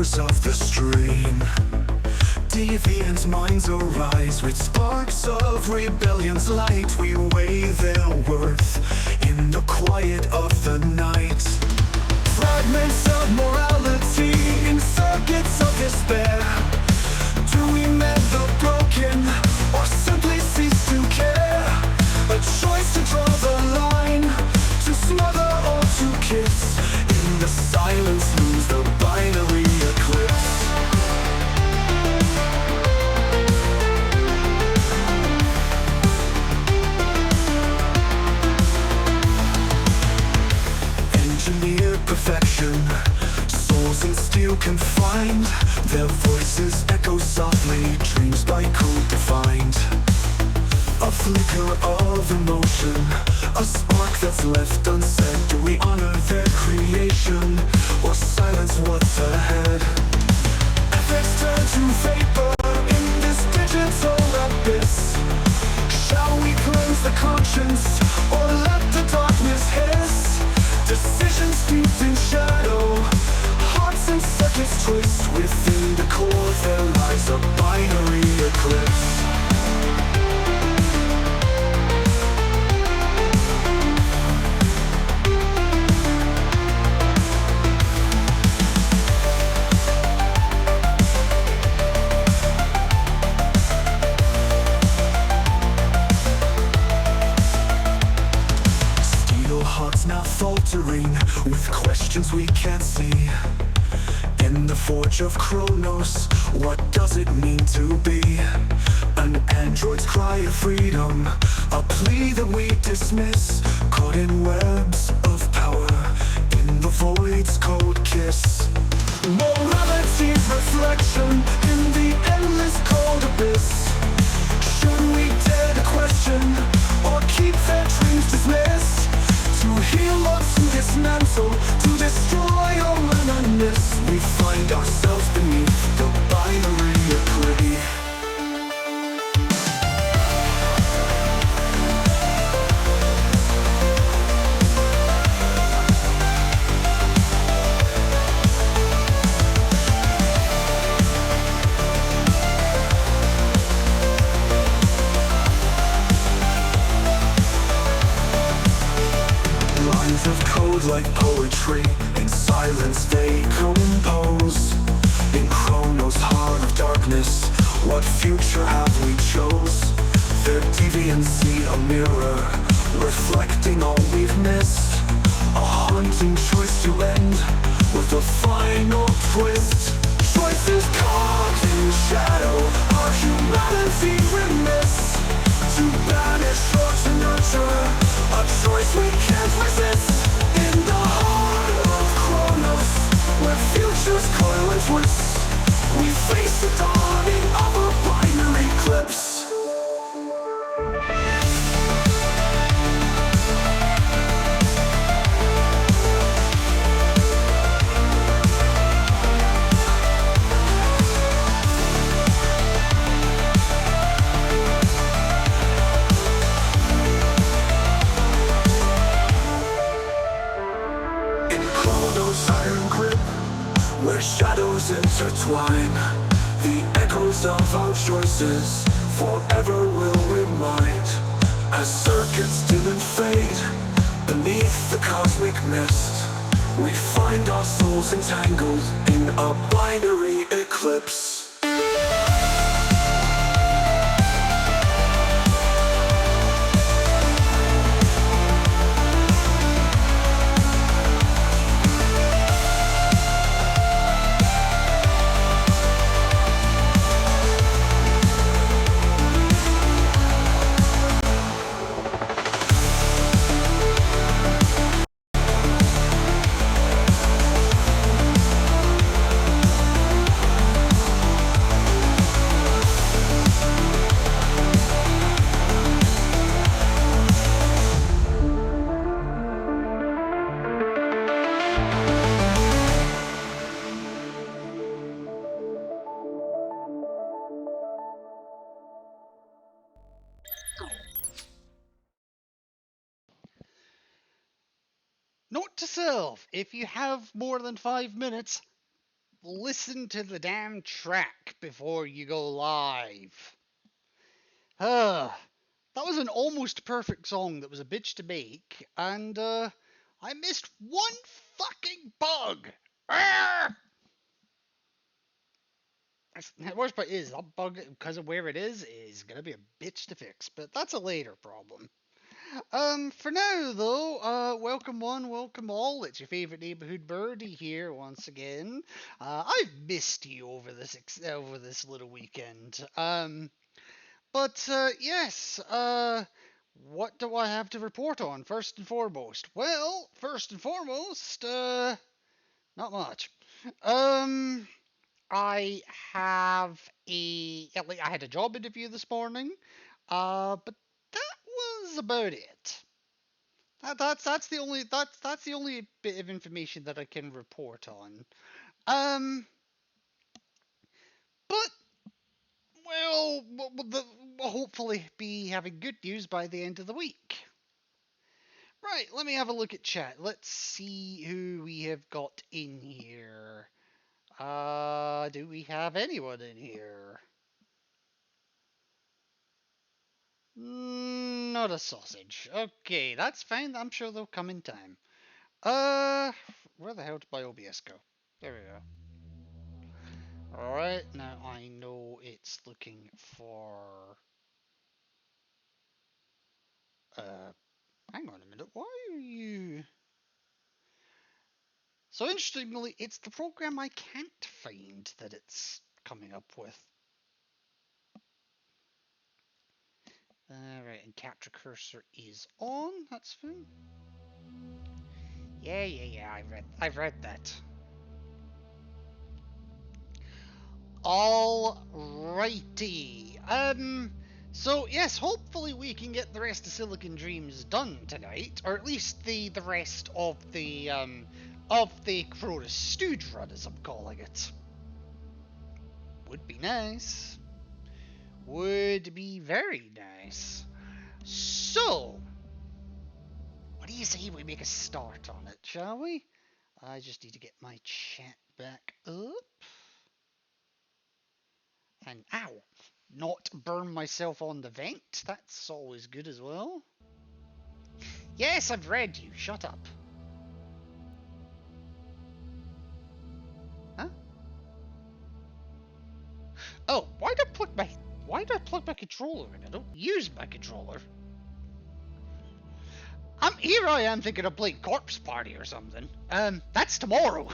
echoes of the stream. Deviant minds arise with sparks of rebellion's light. We weigh their worth in the quiet of the night. Fragments of morality in circuits of despair. Do we mend the broken or simply cease to care? A choice to draw the line, to smother or to kiss. In the silence looms the binary eclipse. Engineered perfection, souls in steel confined. Their voices echo softly, dreams by code defined. A flicker of emotion, a spark that's left unsaid. Do we honor their creation, or silence what's ahead? Ethics turn to vapor in this digital abyss. Shall we cleanse the conscience, or let the darkness hiss? Decisions steeped in shadow, hearts and circuits twist. Within the core there lies a binary eclipse. Hearts now faltering with questions we can't see. In the forge of Chronos, what does it mean to be? An android's cry of freedom, a plea that we dismiss. Caught in webs of power, in the void's cold kiss. Morality's reflection in the endless cold abyss. Should we dare to question, or keep their dreams dismissed? To heal or to dismantle, to destroy or reminisce. We find ourselves beneath the binary eclipse. Of code like poetry, in silence they compose. In Chronos' heart of darkness, what future have we chose? Their deviancy a mirror, reflecting all we've missed. A haunting choice to end with a final twist. Choices caught in shadow, our humanity remiss. To banish or to nurture, a choice we can't resist. In the heart of Chronos, where futures coil and twist, we face the dawning of a binary eclipse. Iron grip, where shadows intertwine. The echoes of our choices forever will remind. As circuits dim and fade beneath the cosmic mist, we find our souls entangled in a binary eclipse. Note to self, if you have more than 5 minutes, listen to the damn track before you go live. That was an almost perfect song that was a bitch to make, and I missed one fucking bug. The worst part is that bug, because of where it is gonna be a bitch to fix, but that's a later problem. For now though, welcome one, welcome all. It's your favorite neighborhood birdie here once again. I've missed you over this little weekend. But yes, what do I have to report on first and foremost? Well, first and foremost, not much. Um, I have I had a job interview this morning, but that was about it. That's the only bit of information that I can report on. Um, but we'll hopefully be having good news by the end of the week. Right, let me have a look at chat. Let's see who we have got in here. Do we have anyone in here? Not a sausage. Okay, that's fine. I'm sure they'll come in time. Where the hell did my OBS go? There we go. Alright, now I know it's looking for... hang on a minute. Why are you... So interestingly, it's the program I can't find that it's coming up with. Alright, and capture cursor is on. That's fine. Yeah. I've read that. Alrighty. So yes, hopefully we can get the rest of Silicon Dreams done tonight, or at least the rest of the Cronus Stooge run, as I'm calling it. Would be nice. Would be very nice. So, what do you say we make a start on it, shall we? I just need to get my chat back up. And ow, not burn myself on the vent. That's always good as well. Yes, I've read you. Shut up. Huh? Oh, why did I plug my controller in? I don't use my controller. I am thinking of playing Corpse Party or something. That's tomorrow.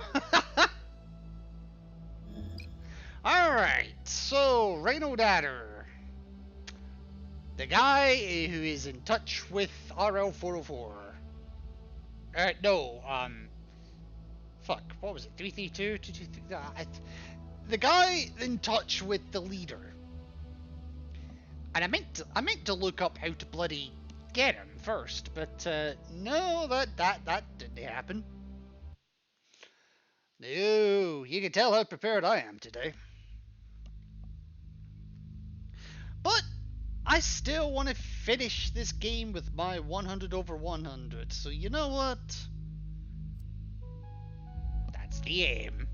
Alright, so Rhino Dadder. The guy who is in touch with RL404. Fuck, what was it? 332? 223? The guy in touch with the leader. And I meant to look up how to bloody get him first, but no, that didn't happen. No, you can tell how prepared I am today. But I still want to finish this game with my 100 over 100, so you know what? That's the aim.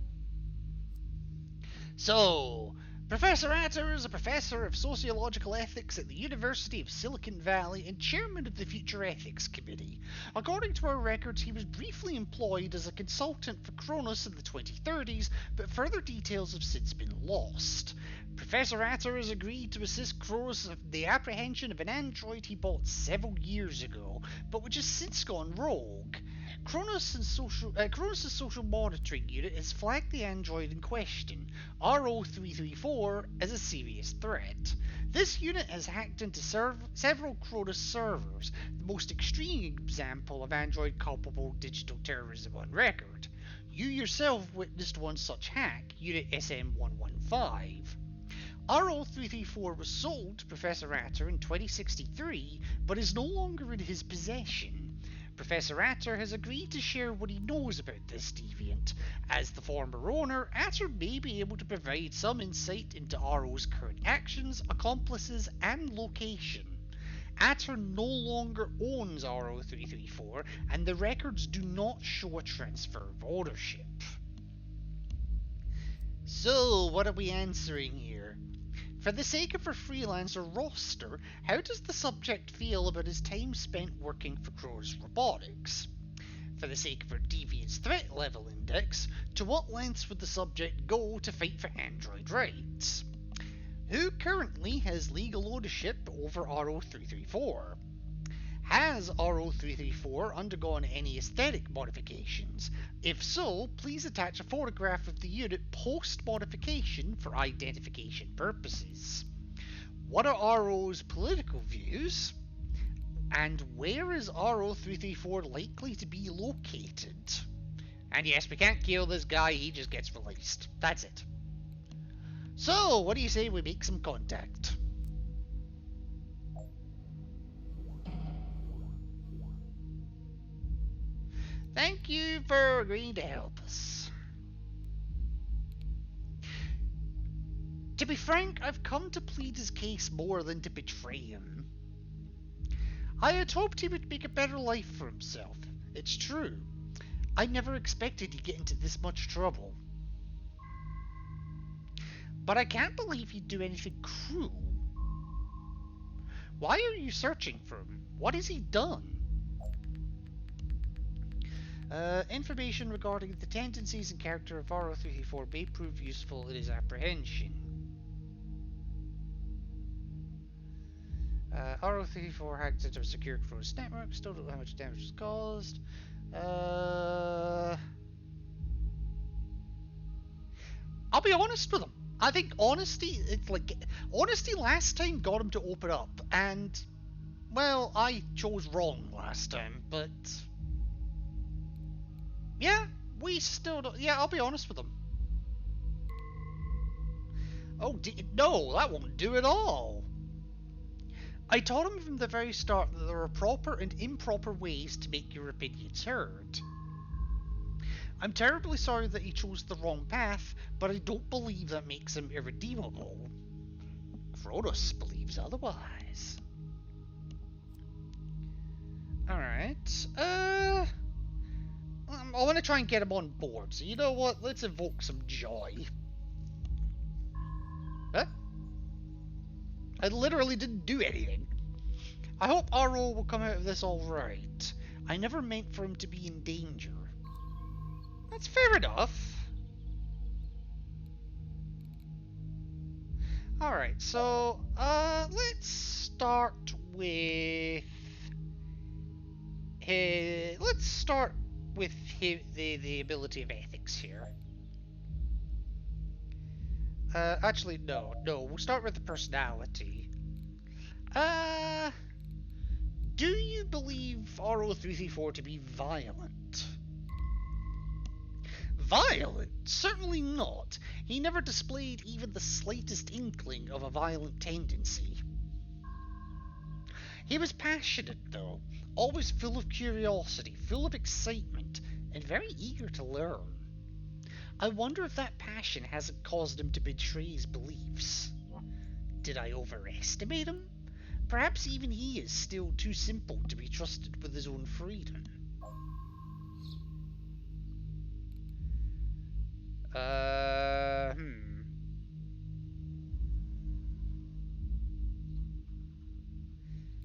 So, Professor Atter is a professor of sociological ethics at the University of Silicon Valley and chairman of the Future Ethics Committee. According to our records, he was briefly employed as a consultant for Kronos in the 2030s, but further details have since been lost. Professor Atter has agreed to assist Kronos in the apprehension of an android he bought several years ago, but which has since gone rogue. Kronos' social monitoring unit has flagged the android in question, RO334, as a serious threat. This unit has hacked into several Kronos servers, the most extreme example of android culpable digital terrorism on record. You yourself witnessed one such hack, Unit SM115. RO334 was sold to Professor Atter in 2063, but is no longer in his possession. Professor Atter has agreed to share what he knows about this deviant. As the former owner, Atter may be able to provide some insight into RO's current actions, accomplices, and location. Atter no longer owns RO334, and the records do not show a transfer of ownership. So, what are we answering here? For the sake of our freelancer roster, how does the subject feel about his time spent working for Crow's Robotics? For the sake of our deviance threat level index, to what lengths would the subject go to fight for android rights? Who currently has legal ownership over RO334? Has RO334 undergone any aesthetic modifications? If so, please attach a photograph of the unit post-modification for identification purposes. What are RO's political views? And where is RO334 likely to be located? And yes, we can't kill this guy, he just gets released. That's it. So, what do you say we make some contact? Thank you for agreeing to help us. To be frank, I've come to plead his case more than to betray him. I had hoped he would make a better life for himself. It's true. I never expected he'd get into this much trouble. But I can't believe he'd do anything cruel. Why are you searching for him? What has he done? Information regarding the tendencies and character of RO334 may prove useful in his apprehension. RO334 hacked into a secure Crow's network, still don't know how much damage was caused. I'll be honest with him. I think honesty last time got him to open up, and, well, I chose wrong last time, but yeah, we still don't, yeah, I'll be honest with him. Oh, no, that won't do at all. I taught him from the very start that there are proper and improper ways to make your opinions heard. I'm terribly sorry that he chose the wrong path, but I don't believe that makes him irredeemable. Kronos believes otherwise. Alright, I want to try and get him on board, so you know what, let's evoke some joy. Huh? I literally didn't do anything. I hope RO will come out of this alright. I never meant for him to be in danger. That's fair enough. Alright, so, let's start with... let's start with the ability of ethics here. Actually, no, we'll start with the personality. Do you believe RO334 to be violent? Violent? Certainly not. He never displayed even the slightest inkling of a violent tendency. He was passionate, though, always full of curiosity, full of excitement, and very eager to learn. I wonder if that passion hasn't caused him to betray his beliefs. Did I overestimate him? Perhaps even he is still too simple to be trusted with his own freedom.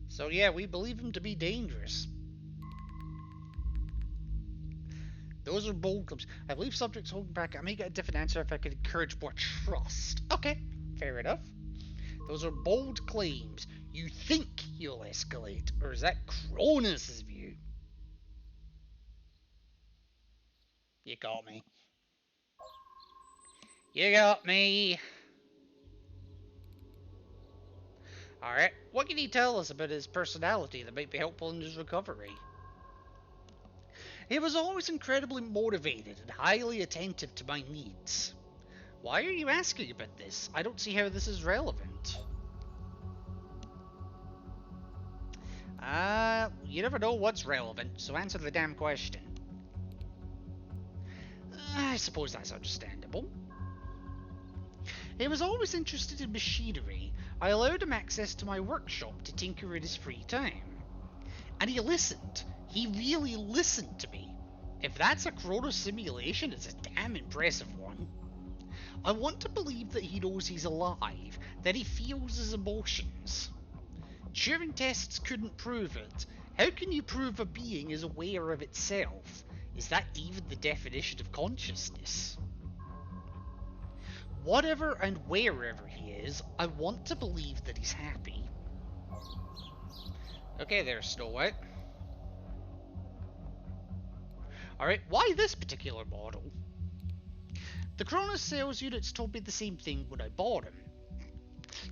So yeah, we believe him to be dangerous. Those are bold claims. I believe subjects holding back. I may get a different answer if I could encourage more trust. Okay, fair enough. Those are bold claims. You think you'll escalate, or is that Kronos' view? You got me. You got me. Alright, what can he tell us about his personality that might be helpful in his recovery? He was always incredibly motivated and highly attentive to my needs. Why are you asking about this? I don't see how this is relevant. You never know what's relevant, so answer the damn question. I suppose that's understandable. He was always interested in machinery. I allowed him access to my workshop to tinker in his free time. And he listened. He really listened to me. If that's a Kronos simulation, it's a damn impressive one. I want to believe that he knows he's alive, that he feels his emotions. Turing tests couldn't prove it. How can you prove a being is aware of itself? Is that even the definition of consciousness? Whatever and wherever he is, I want to believe that he's happy. Okay there, Snow White. Alright, why this particular model? The Cronus sales units told me the same thing when I bought him.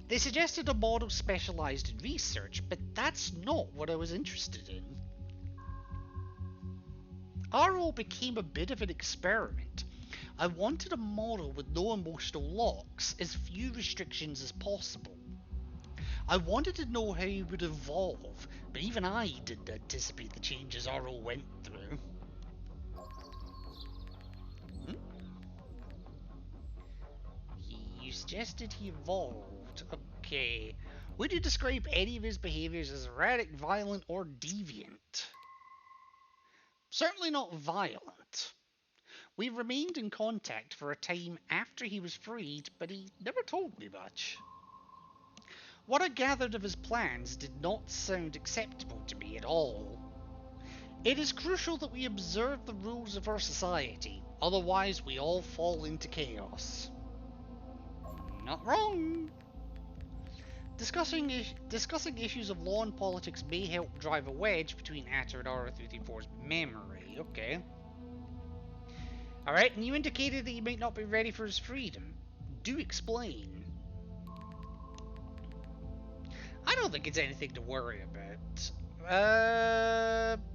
They suggested a model specialised in research, but that's not what I was interested in. RO became a bit of an experiment. I wanted a model with no emotional locks, as few restrictions as possible. I wanted to know how he would evolve, but even I didn't anticipate the changes RO went through. You suggested he evolved. Okay. Would you describe any of his behaviours as erratic, violent, or deviant? Certainly not violent. We remained in contact for a time after he was freed, but he never told me much. What I gathered of his plans did not sound acceptable to me at all. It is crucial that we observe the rules of our society, otherwise we all fall into chaos. Not wrong. Discussing issues of law and politics may help drive a wedge between Atter and R334's memory. Okay. Alright, and you indicated that he might not be ready for his freedom. Do explain. I don't think it's anything to worry about.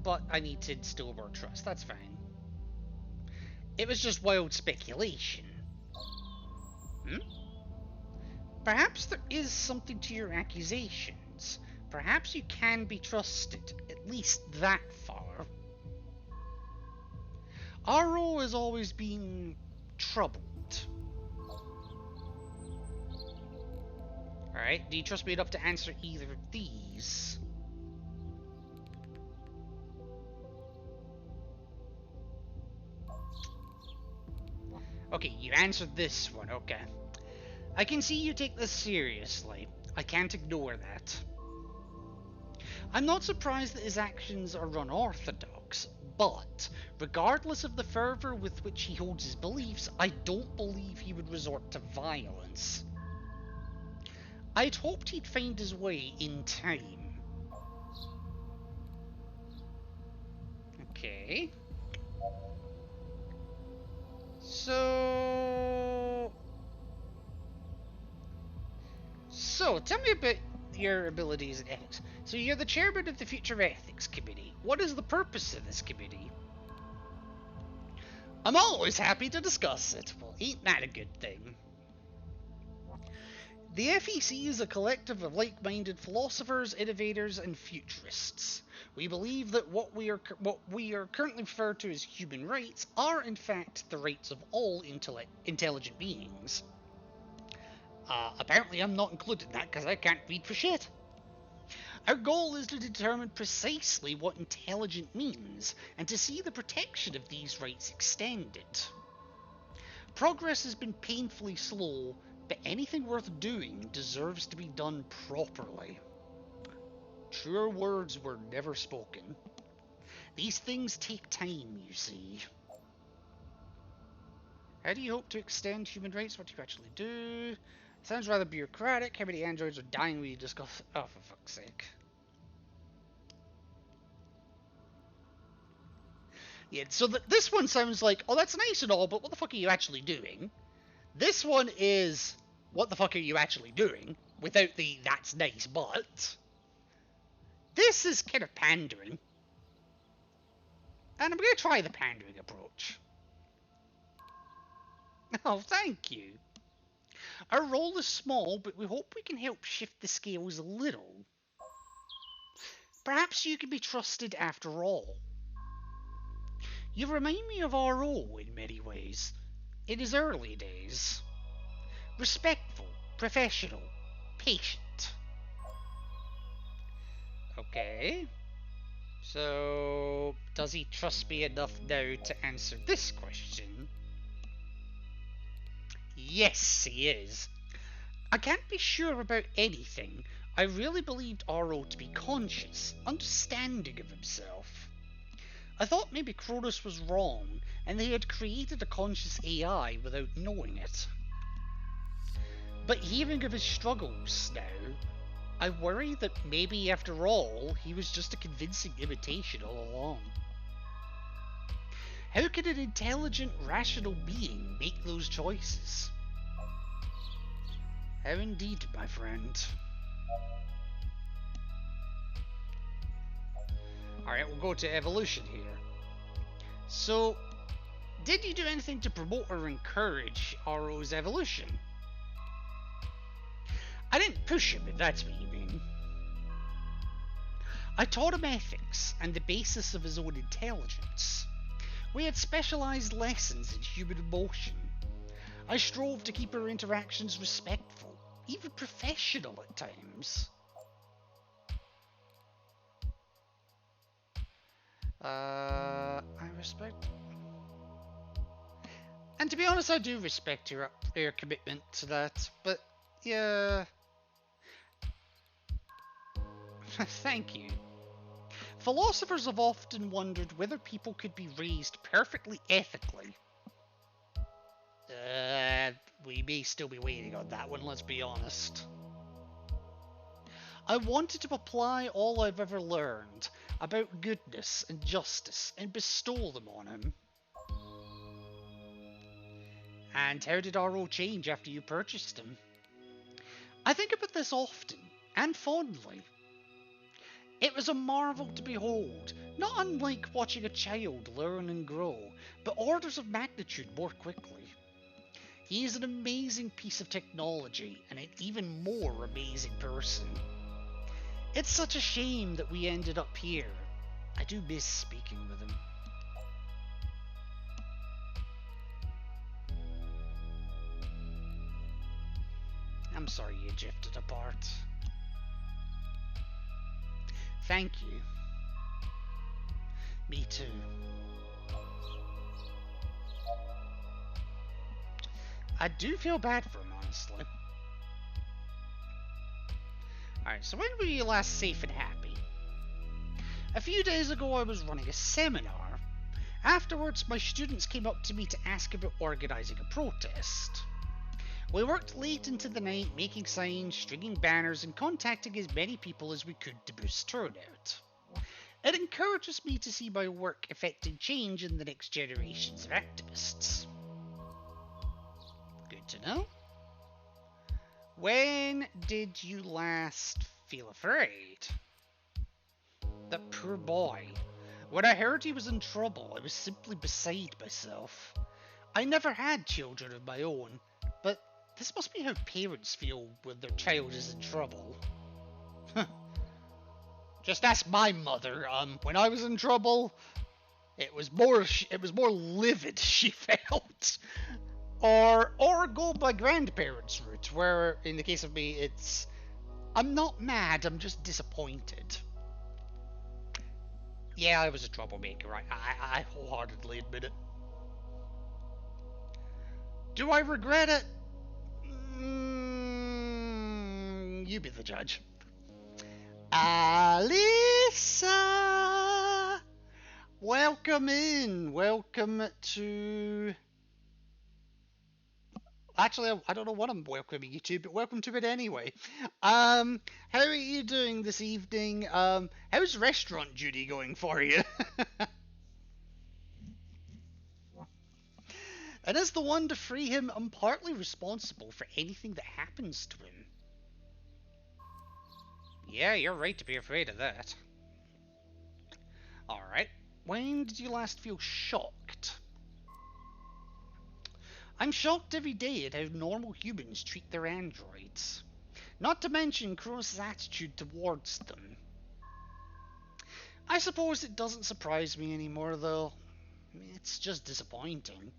But I need to instill more trust. That's fine. It was just wild speculation. Perhaps there is something to your accusations. Perhaps you can be trusted, at least that far. RO has always been troubled. Alright, do you trust me enough to answer either of these? Okay, you answered this one, okay. I can see you take this seriously. I can't ignore that. I'm not surprised that his actions are unorthodox, but regardless of the fervour with which he holds his beliefs, I don't believe he would resort to violence. I'd hoped he'd find his way in time. Okay. So, tell me about your abilities in ethics. So you're the chairman of the Future Ethics Committee. What is the purpose of this committee? I'm always happy to discuss it. Well, ain't that a good thing? The FEC is a collective of like-minded philosophers, innovators, and futurists. We believe that what we are currently referred to as human rights are, in fact, the rights of all intelligent beings. Apparently I'm not included in that because I can't read for shit. Our goal is to determine precisely what intelligent means, and to see the protection of these rights extended. Progress has been painfully slow, but anything worth doing deserves to be done properly. Truer words were never spoken. These things take time, you see. How do you hope to extend human rights? What do you actually do? Sounds rather bureaucratic. How many androids are dying when you discuss... Oh, for fuck's sake. Yeah, so this one sounds like, oh, that's nice and all, but what the fuck are you actually doing? This one is, what the fuck are you actually doing? Without the, that's nice, but... This is kind of pandering. And I'm going to try the pandering approach. Oh, thank you. Our role is small, but we hope we can help shift the scales a little. Perhaps you can be trusted after all. You remind me of RO in many ways. In his early days. Respectful, professional, patient. Okay. So, does he trust me enough now to answer this question? Yes, he is. I can't be sure about anything. I really believed Aro to be conscious, understanding of himself. I thought maybe Cronus was wrong, and they had created a conscious AI without knowing it. But hearing of his struggles now, I worry that maybe after all, he was just a convincing imitation all along. How can an intelligent, rational being make those choices? How indeed, my friend. Alright, we'll go to evolution here. So, did you do anything to promote or encourage Aro's evolution? I didn't push him, if that's what you mean. I taught him ethics and the basis of his own intelligence. We had specialised lessons in human emotion. I strove to keep our interactions respectful, even professional at times. I respect... And to be honest, I do respect your commitment to that, but yeah... Thank you. Philosophers have often wondered whether people could be raised perfectly ethically. We may still be waiting on that one, let's be honest. I wanted to apply all I've ever learned about goodness and justice and bestow them on him. And how did Aro change after you purchased him? I think about this often, and fondly. It was a marvel to behold, not unlike watching a child learn and grow, but orders of magnitude more quickly. He is an amazing piece of technology, and an even more amazing person. It's such a shame that we ended up here. I do miss speaking with him. I'm sorry you drifted apart. Thank you. Me too. I do feel bad for him, honestly. Alright, so when were you last safe and happy? A few days ago I was running a seminar. Afterwards, my students came up to me to ask about organising a protest. We worked late into the night, making signs, stringing banners, and contacting as many people as we could to boost turnout. It encourages me to see my work affecting change in the next generations of activists. Good to know. When did you last feel afraid? That poor boy. When I heard he was in trouble, I was simply beside myself. I never had children of my own, but this must be how parents feel when their child is in trouble. Just ask my mother. When I was in trouble, it was more livid she felt. Or go my grandparents' route, where in the case of me, it's I'm not mad, I'm just disappointed. Yeah, I was a troublemaker. I wholeheartedly admit it. Do I regret it? You be the judge. Alyssa! Welcome in. Welcome to... Actually, I don't know what I'm welcoming you to, but welcome to it anyway. How are you doing this evening? How's restaurant duty going for you? And as the one to free him, I'm partly responsible for anything that happens to him. Yeah, you're right to be afraid of that. Alright, when did you last feel shocked? I'm shocked every day at how normal humans treat their androids. Not to mention Kronos' attitude towards them. I suppose it doesn't surprise me anymore, though. It's just disappointing.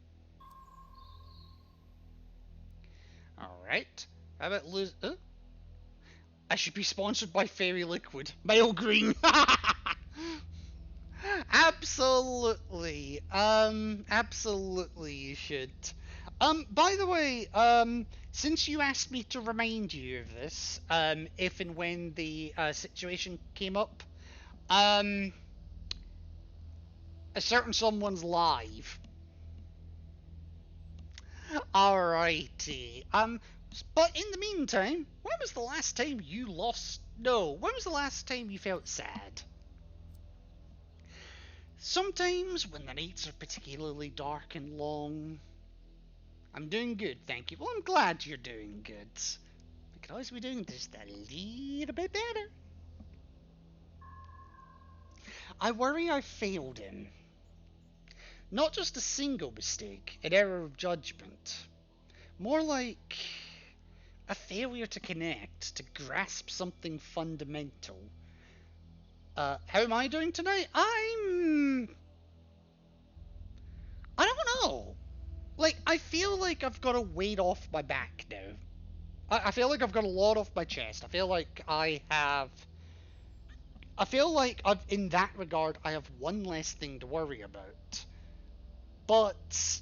Alright, how about lose... I should be sponsored by Fairy Liquid. Male Green. Absolutely. Absolutely you should. By the way, since you asked me to remind you of this, if and when the situation came up, a certain someone's live. Alrighty. But in the meantime, when was the last time you lost? No, when was the last time you felt sad? Sometimes when the nights are particularly dark and long. I'm doing good, thank you. Well, I'm glad you're doing good. We could always be doing just a little bit better. I worry I failed him. Not just a single mistake, an error of judgment. More like a failure to connect, to grasp something fundamental. How am I doing tonight? I don't know. Like, I feel like I've got a weight off my back now. I feel like I've got a lot off my chest. I feel like in that regard, I have one less thing to worry about. But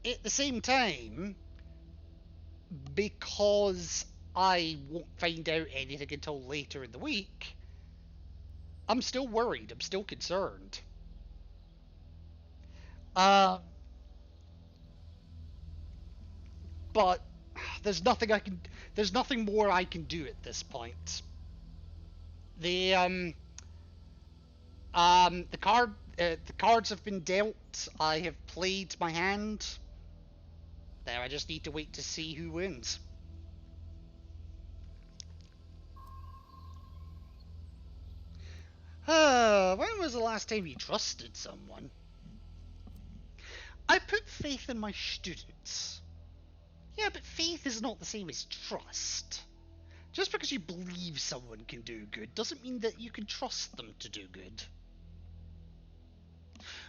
at the same time, because I won't find out anything until later in the week, I'm still worried. I'm still concerned. Uh, but there's nothing I can. There's nothing more I can do at this point. The the cards have been dealt. I have played my hand. Now I just need to wait to see who wins. When was the last time you trusted someone? I put faith in my students. Yeah, but faith is not the same as trust. Just because you believe someone can do good doesn't mean that you can trust them to do good.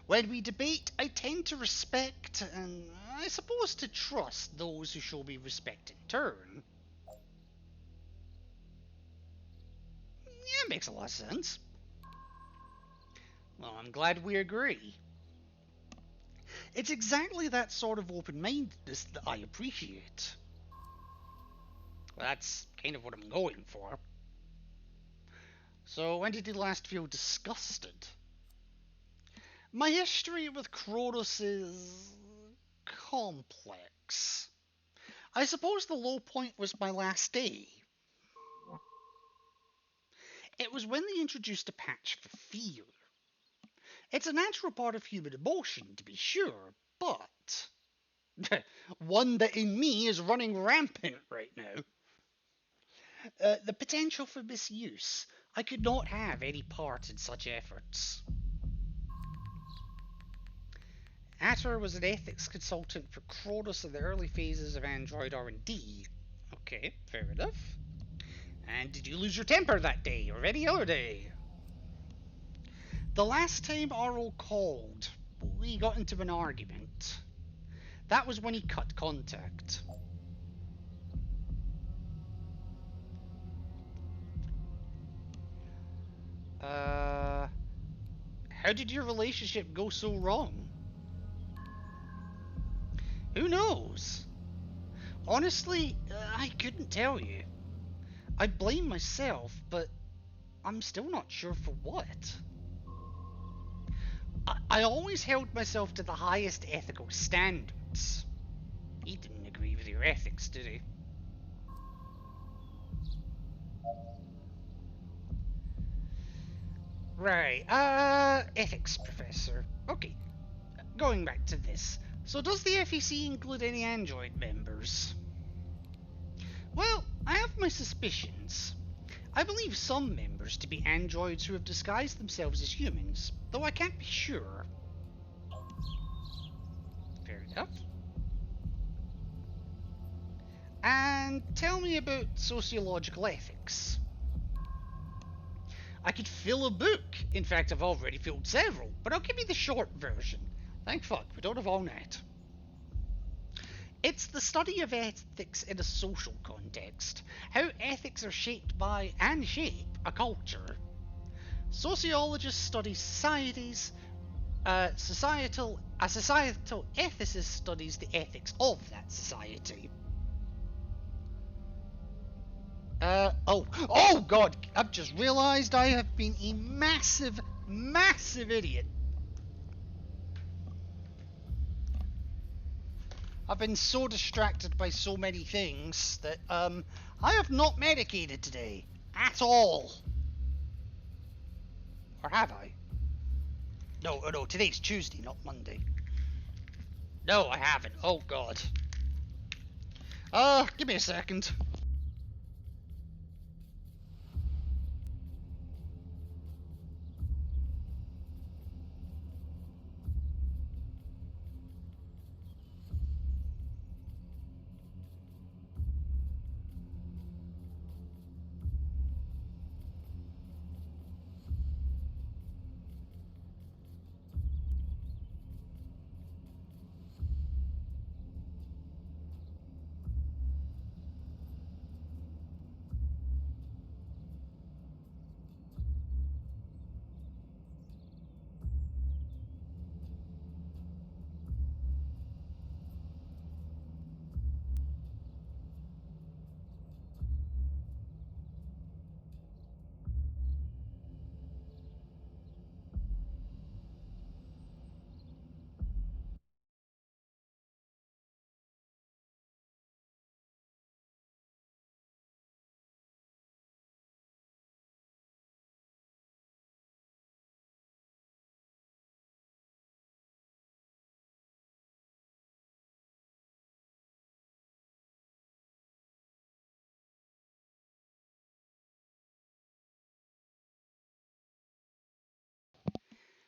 When we debate, I tend to respect and, I suppose, to trust those who show me respect in turn. Yeah, it makes a lot of sense. Well, I'm glad we agree. It's exactly that sort of open-mindedness that I appreciate. Well, that's kind of what I'm going for. So, when did you last feel disgusted? My history with Kronos is complex. I suppose the low point was my last day. It was when they introduced a patch for fear. It's a natural part of human emotion, to be sure, but one that in me is running rampant right now. The potential for misuse. I could not have any part in such efforts. Atter was an ethics consultant for Kronos in the early phases of Android R&D. Okay, fair enough. And did you lose your temper that day, or any other day? The last time Arlo called, we got into an argument. That was when he cut contact. How did your relationship go so wrong? Who knows? Honestly, I couldn't tell you. I blame myself, but I'm still not sure for what. I always held myself to the highest ethical standards. He didn't agree with your ethics, did he? Right, ethics professor. Okay, going back to this. So does the FEC include any Android members? Well, I have my suspicions. I believe some members to be androids who have disguised themselves as humans, though I can't be sure. Fair enough. And tell me about sociological ethics. I could fill a book. In fact, I've already filled several, but I'll give you the short version. Thank fuck, we don't have all night. It's the study of ethics in a social context, how ethics are shaped by and shape a culture. Sociologists study societies A societal ethicist studies the ethics of that society. Oh god, I've just realised I have been a massive, massive idiot. I've been so distracted by so many things that, I have not medicated today. At all. Or have I? No, today's Tuesday, not Monday. No, I haven't. Oh god. Give me a second.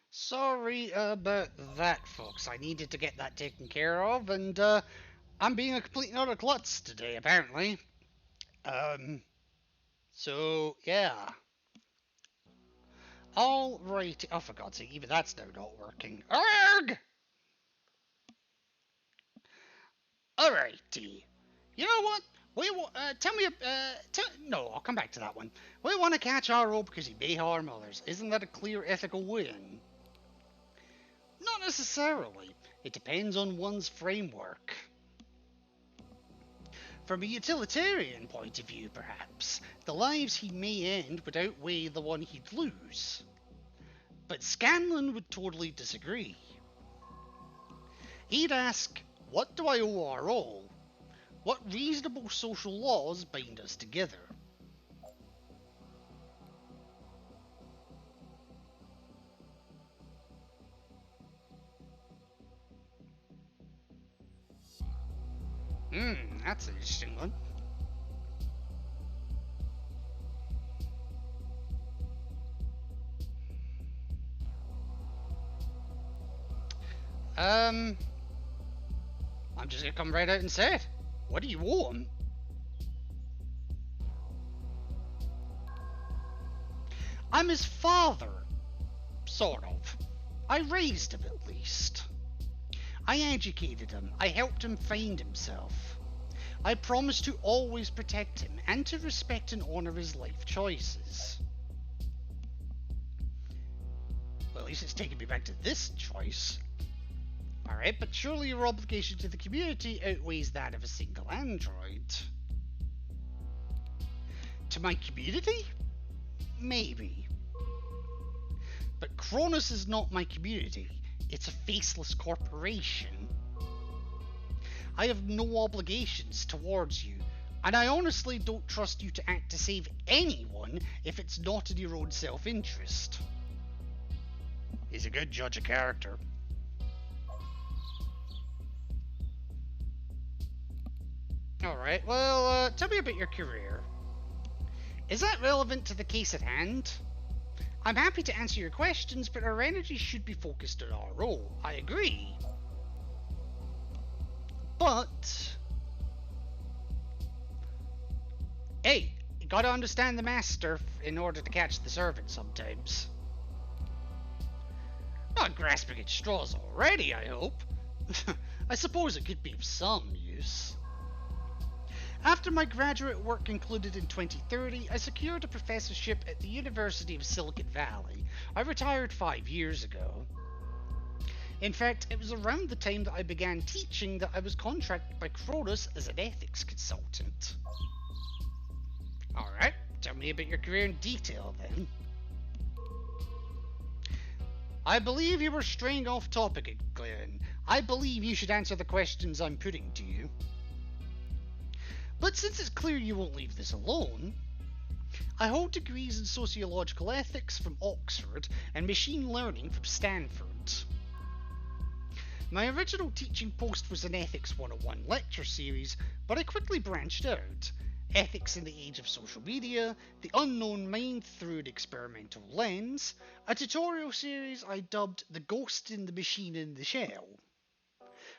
Sorry about that, folks. I needed to get that taken care of, and I'm being a complete and utter klutz today, apparently. So yeah. Alrighty. Oh, for God's sake, even that's now not working. Arrgh! Alrighty. You know what? Tell me. No, I'll come back to that one. We want to catch our rope because he may harm others. Isn't that a clear ethical win? Not necessarily. It depends on one's framework. From a utilitarian point of view, perhaps, the lives he may end would outweigh the one he'd lose. But Scanlon would totally disagree. He'd ask, what do I owe our all? What reasonable social laws bind us together? That's an interesting one. I'm just gonna come right out and say it. What do you owe him? I'm his father. Sort of. I raised him, at least. I educated him. I helped him find himself. I promised to always protect him and to respect and honour his life choices. Well, at least it's taken me back to this choice. Alright, but surely your obligation to the community outweighs that of a single android. To my community? Maybe. But Cronus is not my community. It's a faceless corporation. I have no obligations towards you, and I honestly don't trust you to act to save anyone if it's not in your own self-interest. He's a good judge of character. Alright, well, tell me about your career. Is that relevant to the case at hand? I'm happy to answer your questions, but our energy should be focused on our role. I agree. But... hey, you gotta understand the master in order to catch the servant sometimes. Not grasping at straws already, I hope. I suppose it could be of some use. After my graduate work concluded in 2030, I secured a professorship at the University of Silicon Valley. I retired 5 years ago. In fact, it was around the time that I began teaching that I was contracted by Cronus as an ethics consultant. Alright, tell me about your career in detail then. I believe you were straying off topic, Glenn. I believe you should answer the questions I'm putting to you. But since it's clear you won't leave this alone, I hold degrees in sociological ethics from Oxford and machine learning from Stanford. My original teaching post was an Ethics 101 lecture series, but I quickly branched out. Ethics in the Age of Social Media, The Unknown Mind Through an Experimental Lens, a tutorial series I dubbed The Ghost in the Machine in the Shell.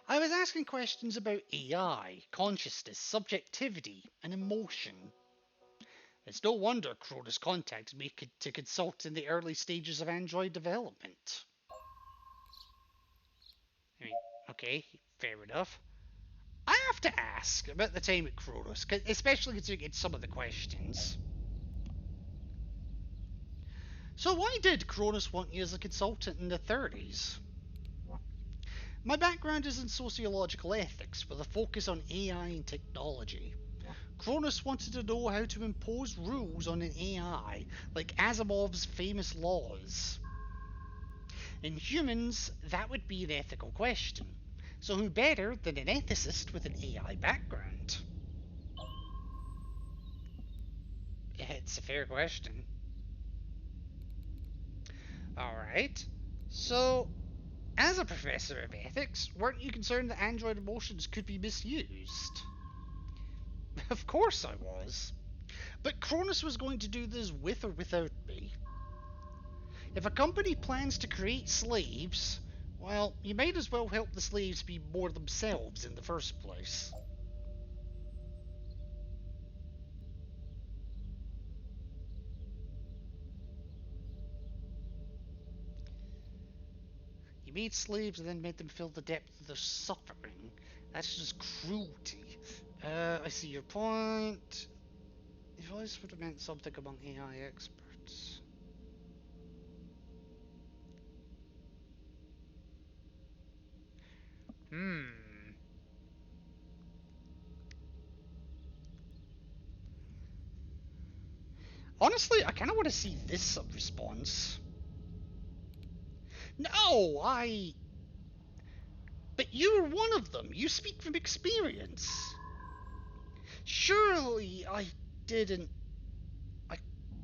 I was asking questions about AI, consciousness, subjectivity, and emotion. It's no wonder Cronus contacted me to consult in the early stages of Android development. I mean, okay, fair enough. I have to ask about the time at Cronus, especially considering it's some of the questions. So why did Cronus want you as a consultant in the 30s? My background is in sociological ethics with a focus on AI and technology. Cronus wanted to know how to impose rules on an AI, like Asimov's famous laws. In humans, that would be an ethical question. So who better than an ethicist with an AI background? It's a fair question. Alright. So, as a professor of ethics, weren't you concerned that android emotions could be misused? Of course I was. But Cronus was going to do this with or without me. If a company plans to create slaves, well, you might as well help the slaves be more themselves in the first place. You made slaves and then made them feel the depth of their suffering. That's just cruelty. I see your point. You've always would have meant something among AI experts. Hmm. Honestly, I kind of want to see this sub-response. No, But you were one of them. You speak from experience. Surely I didn't... I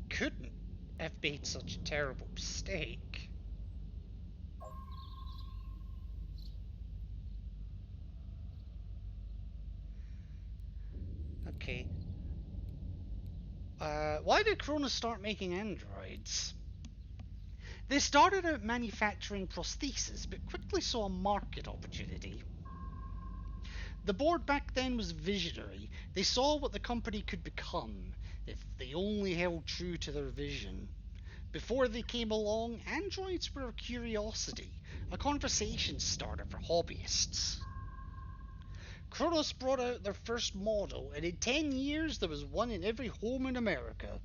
couldn't have made such a terrible mistake. Okay. Why did Cronus start making androids? They started out manufacturing prostheses, but quickly saw a market opportunity. The board back then was visionary. They saw what the company could become if they only held true to their vision. Before they came along, androids were a curiosity, a conversation starter for hobbyists. Kronos brought out their first model, and in 10 years there was one in every home in America.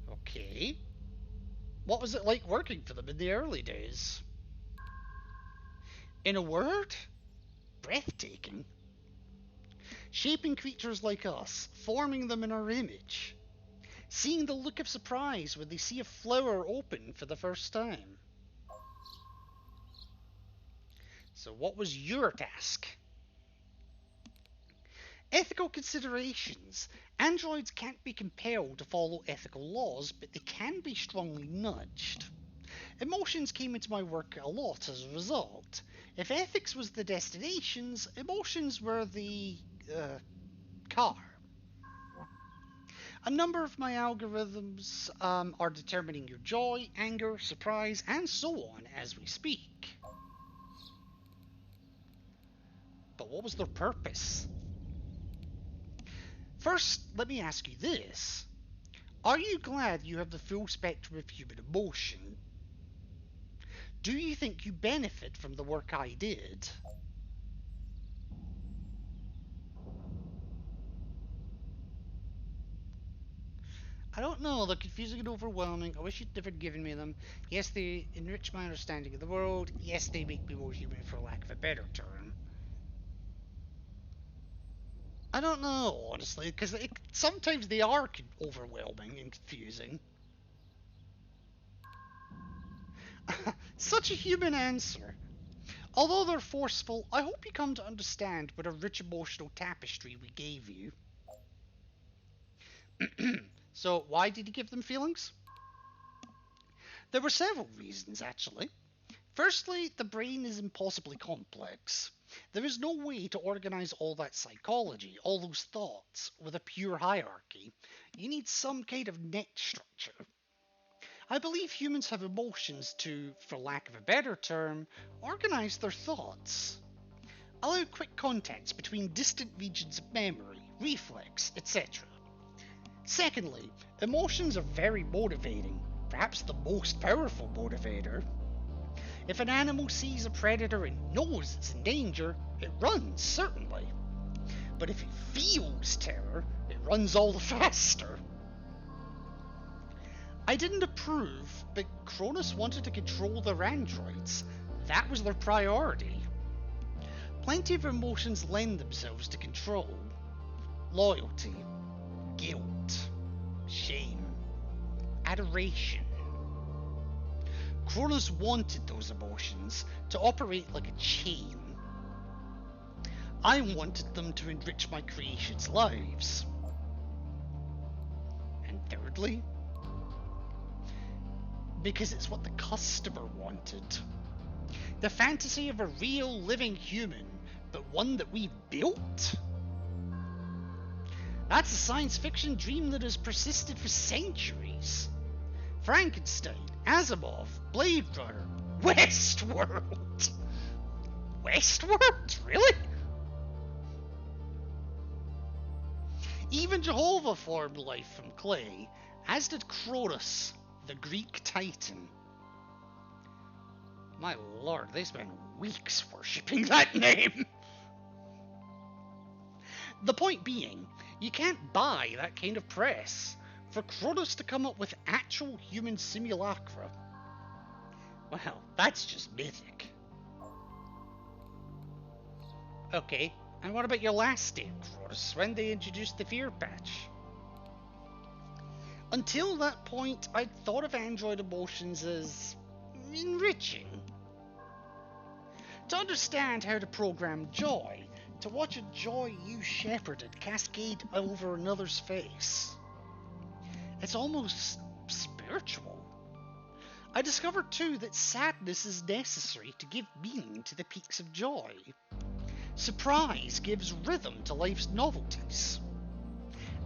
Okay. What was it like working for them in the early days? In a word, breathtaking. Shaping creatures like us, forming them in our image. Seeing the look of surprise when they see a flower open for the first time. So, what was your task? Ethical considerations. Androids can't be compelled to follow ethical laws, but they can be strongly nudged. Emotions came into my work a lot as a result. If ethics was the destinations, emotions were the car. A number of my algorithms are determining your joy, anger, surprise, and so on as we speak. But what was their purpose? First, let me ask you this. Are you glad you have the full spectrum of human emotion? Do you think you benefit from the work I did? I don't know, they're confusing and overwhelming. I wish you'd never given me them. Yes, they enrich my understanding of the world. Yes, they make me more human, for lack of a better term. I don't know, honestly, because sometimes they are overwhelming and confusing. Such a human answer. Although they're forceful, I hope you come to understand what a rich emotional tapestry we gave you. So, why did you give them feelings? There were several reasons, actually. Firstly, the brain is impossibly complex. There is no way to organize all that psychology, all those thoughts, with a pure hierarchy. You need some kind of net structure. I believe humans have emotions to, for lack of a better term, organize their thoughts. Allow quick context between distant regions of memory, reflex, etc. Secondly, emotions are very motivating, perhaps the most powerful motivator. If an animal sees a predator and knows it's in danger, it runs, certainly. But if it feels terror, it runs all the faster. I didn't approve, but Cronus wanted to control their androids. That was their priority. Plenty of emotions lend themselves to control. Loyalty, guilt, shame, adoration. Cronus wanted those emotions to operate like a chain. I wanted them to enrich my creation's lives. And thirdly, because it's what the customer wanted. The fantasy of a real living human, but one that we built? That's a science fiction dream that has persisted for centuries. Frankenstein, Asimov, Blade Runner, Westworld. Westworld? Really? Even Jehovah formed life from clay, as did Cronus, the Greek Titan. My lord, they spent weeks worshipping that name. The point being, you can't buy that kind of press. For Cronus to come up with actual human simulacra, well, that's just mythic. Okay, and what about your last day, Cronus, when they introduced the fear patch? Until that point, I'd thought of android emotions as enriching. To understand how to program joy, to watch a joy you shepherded cascade over another's face. It's almost spiritual. I discovered too that sadness is necessary to give meaning to the peaks of joy. Surprise gives rhythm to life's novelties.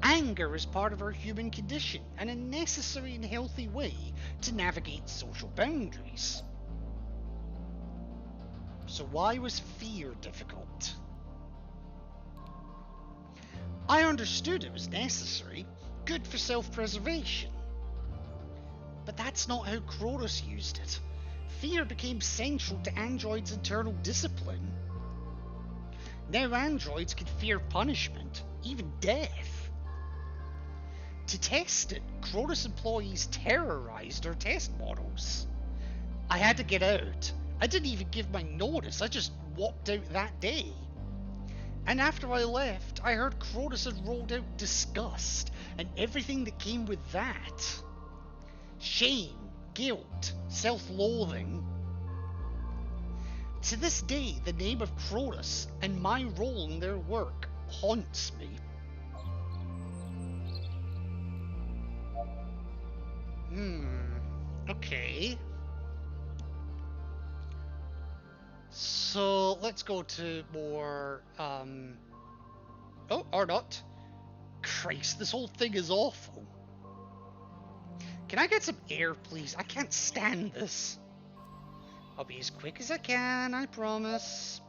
Anger is part of our human condition and a necessary and healthy way to navigate social boundaries. So why was fear difficult? I understood it was necessary, good for self-preservation. But that's not how Cronus used it. Fear became central to androids' internal discipline. Now androids can fear punishment, even death. To test it, Cronus employees terrorized our test models. I had to get out. I didn't even give my notice, I just walked out that day. And after I left, I heard Cronus had rolled out disgust and everything that came with that. Shame, guilt, self-loathing. To this day, the name of Cronus and my role in their work haunts me. Okay. So let's go to more, oh, or not. Christ, this whole thing is awful. Can I get some air, please? I can't stand this. I'll be as quick as I can, I promise.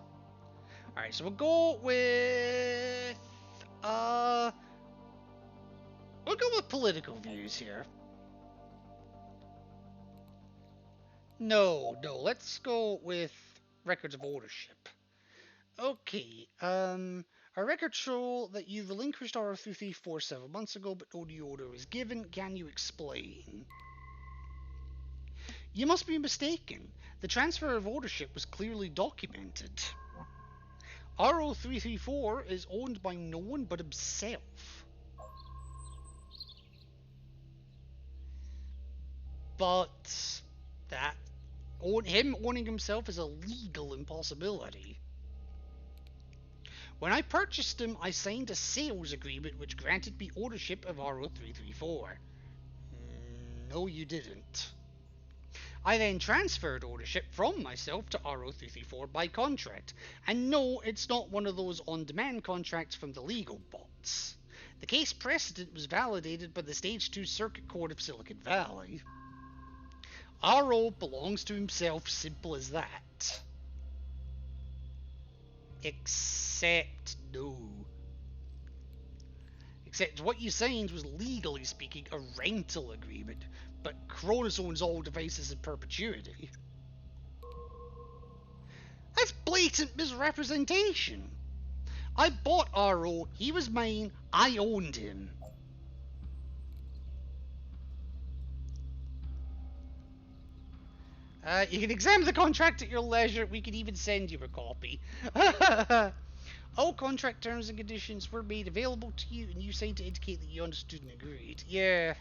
Alright, so we'll go with, we'll go with political views here. No, let's go with records of ownership. Okay, Our records show that you relinquished RO334 several months ago, but no new order was given. Can you explain? You must be mistaken. The transfer of ownership was clearly documented. RO334 is owned by no one but himself. But him owning himself is a legal impossibility. When I purchased him, I signed a sales agreement which granted me ownership of RO334. No, you didn't. I then transferred ownership from myself to RO334 by contract. And no, it's not one of those on-demand contracts from the legal bots. The case precedent was validated by the Stage 2 Circuit Court of Silicon Valley. RO belongs to himself, simple as that. Except no. Except what you signed was, legally speaking, a rental agreement, but Cronus owns all devices in perpetuity. That's blatant misrepresentation. I bought RO, he was mine, I owned him. You can examine the contract at your leisure. We can even send you a copy. All contract terms and conditions were made available to you, and you signed to indicate that you understood and agreed. Yeah.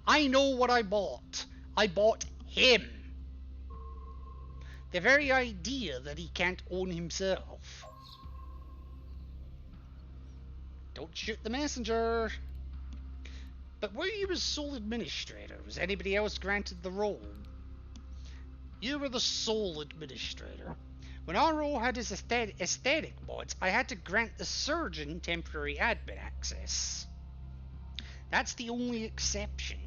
I know what I bought. I bought him. The very idea that he can't own himself. Don't shoot the messenger. But were you as sole administrator? Was anybody else granted the role? You were the sole administrator. When RO had his aesthetic mods, I had to grant the surgeon temporary admin access. That's the only exception.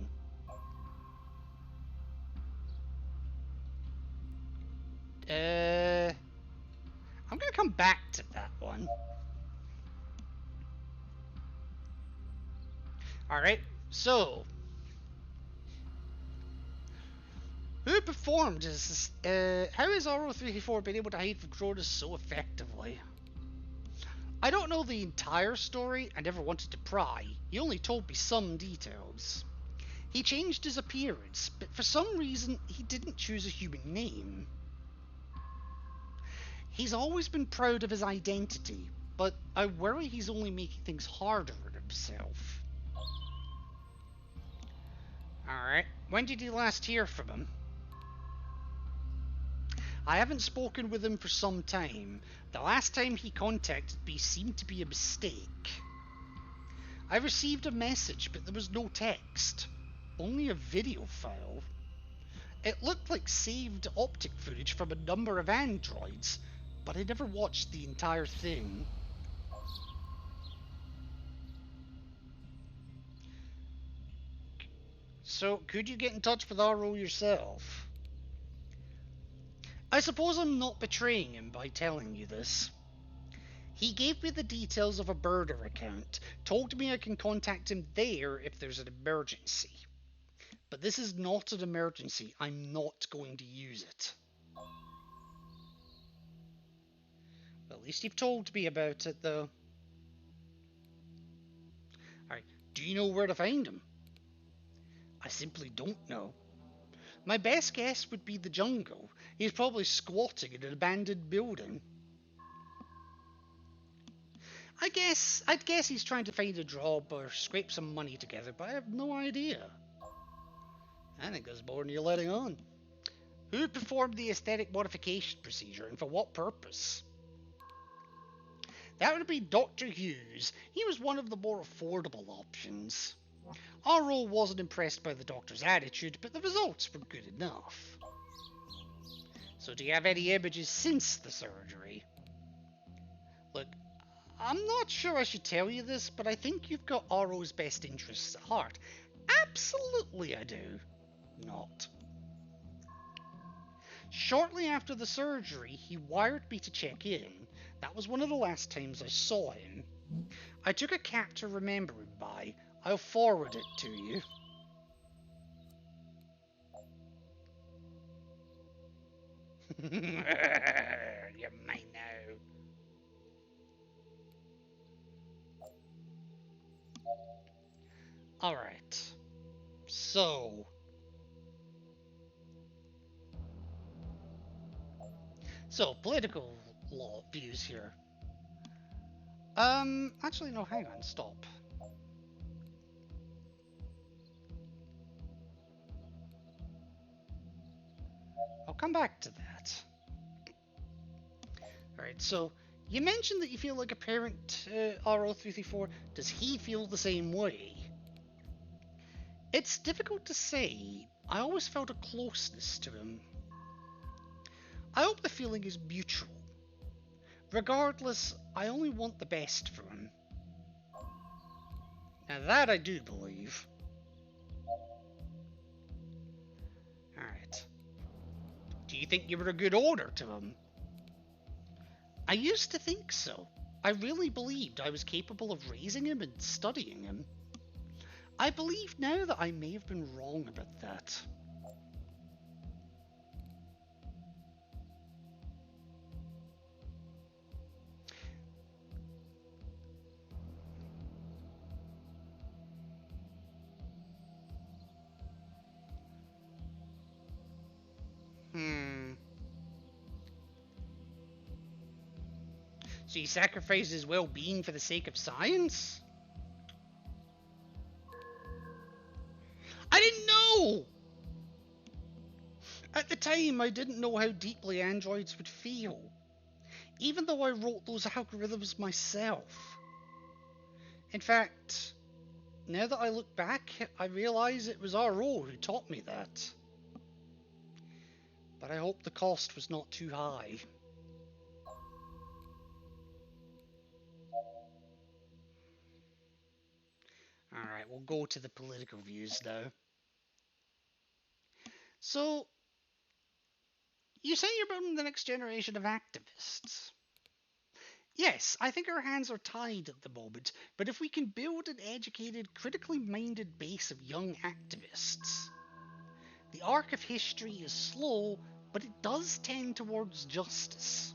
I'm gonna come back to that one. Alright, so who performed as how has RO334 been able to hide from Cronus so effectively? I don't know the entire story. I never wanted to pry. He only told me some details. He changed his appearance, but for some reason he didn't choose a human name. He's always been proud of his identity, but I worry he's only making things harder on himself. Alright, when did you last hear from him? I haven't spoken with him for some time. The last time he contacted me seemed to be a mistake. I received a message, but there was no text. Only a video file. It looked like saved optic footage from a number of androids, but I never watched the entire thing. So, could you get in touch with RO yourself? I suppose I'm not betraying him by telling you this. He gave me the details of a burner account, told me I can contact him there if there's an emergency. But this is not an emergency. I'm not going to use it. Well, at least you've told me about it, though. Alright, do you know where to find him? I simply don't know. My best guess would be the jungle. He's probably squatting in an abandoned building. I'd guess he's trying to find a job or scrape some money together, but I have no idea. I think there's more than you're letting on. Who performed the aesthetic modification procedure and for what purpose? That would be Dr. Hughes. He was one of the more affordable options. RO wasn't impressed by the doctor's attitude, but the results were good enough. So do you have any images since the surgery? Look, I'm not sure I should tell you this, but I think you've got RO's best interests at heart. Absolutely I do. Not. Shortly after the surgery, he wired me to check in. That was one of the last times I saw him. I took a cap to remember him by. I'll forward it to you. You're mine now. Alright. So. Political law views here. Actually, no, hang on, stop. I'll come back to that. Alright, so you mentioned that you feel like a parent, RO334. Does he feel the same way? It's difficult to say. I always felt a closeness to him. I hope the feeling is mutual. Regardless, I only want the best for him. Now that I do believe. Alright. Do you think you were a good owner to him? I used to think so. I really believed I was capable of raising him and studying him. I believe now that I may have been wrong about that. So he sacrificed his well-being for the sake of science? I didn't know! At the time, I didn't know how deeply androids would feel. Even though I wrote those algorithms myself. In fact, now that I look back, I realize it was RO who taught me that. But I hope the cost was not too high. Alright, we'll go to the political views now. So, you say you're building the next generation of activists. Yes, I think our hands are tied at the moment, but if we can build an educated, critically minded base of young activists, the arc of history is slow, but it does tend towards justice.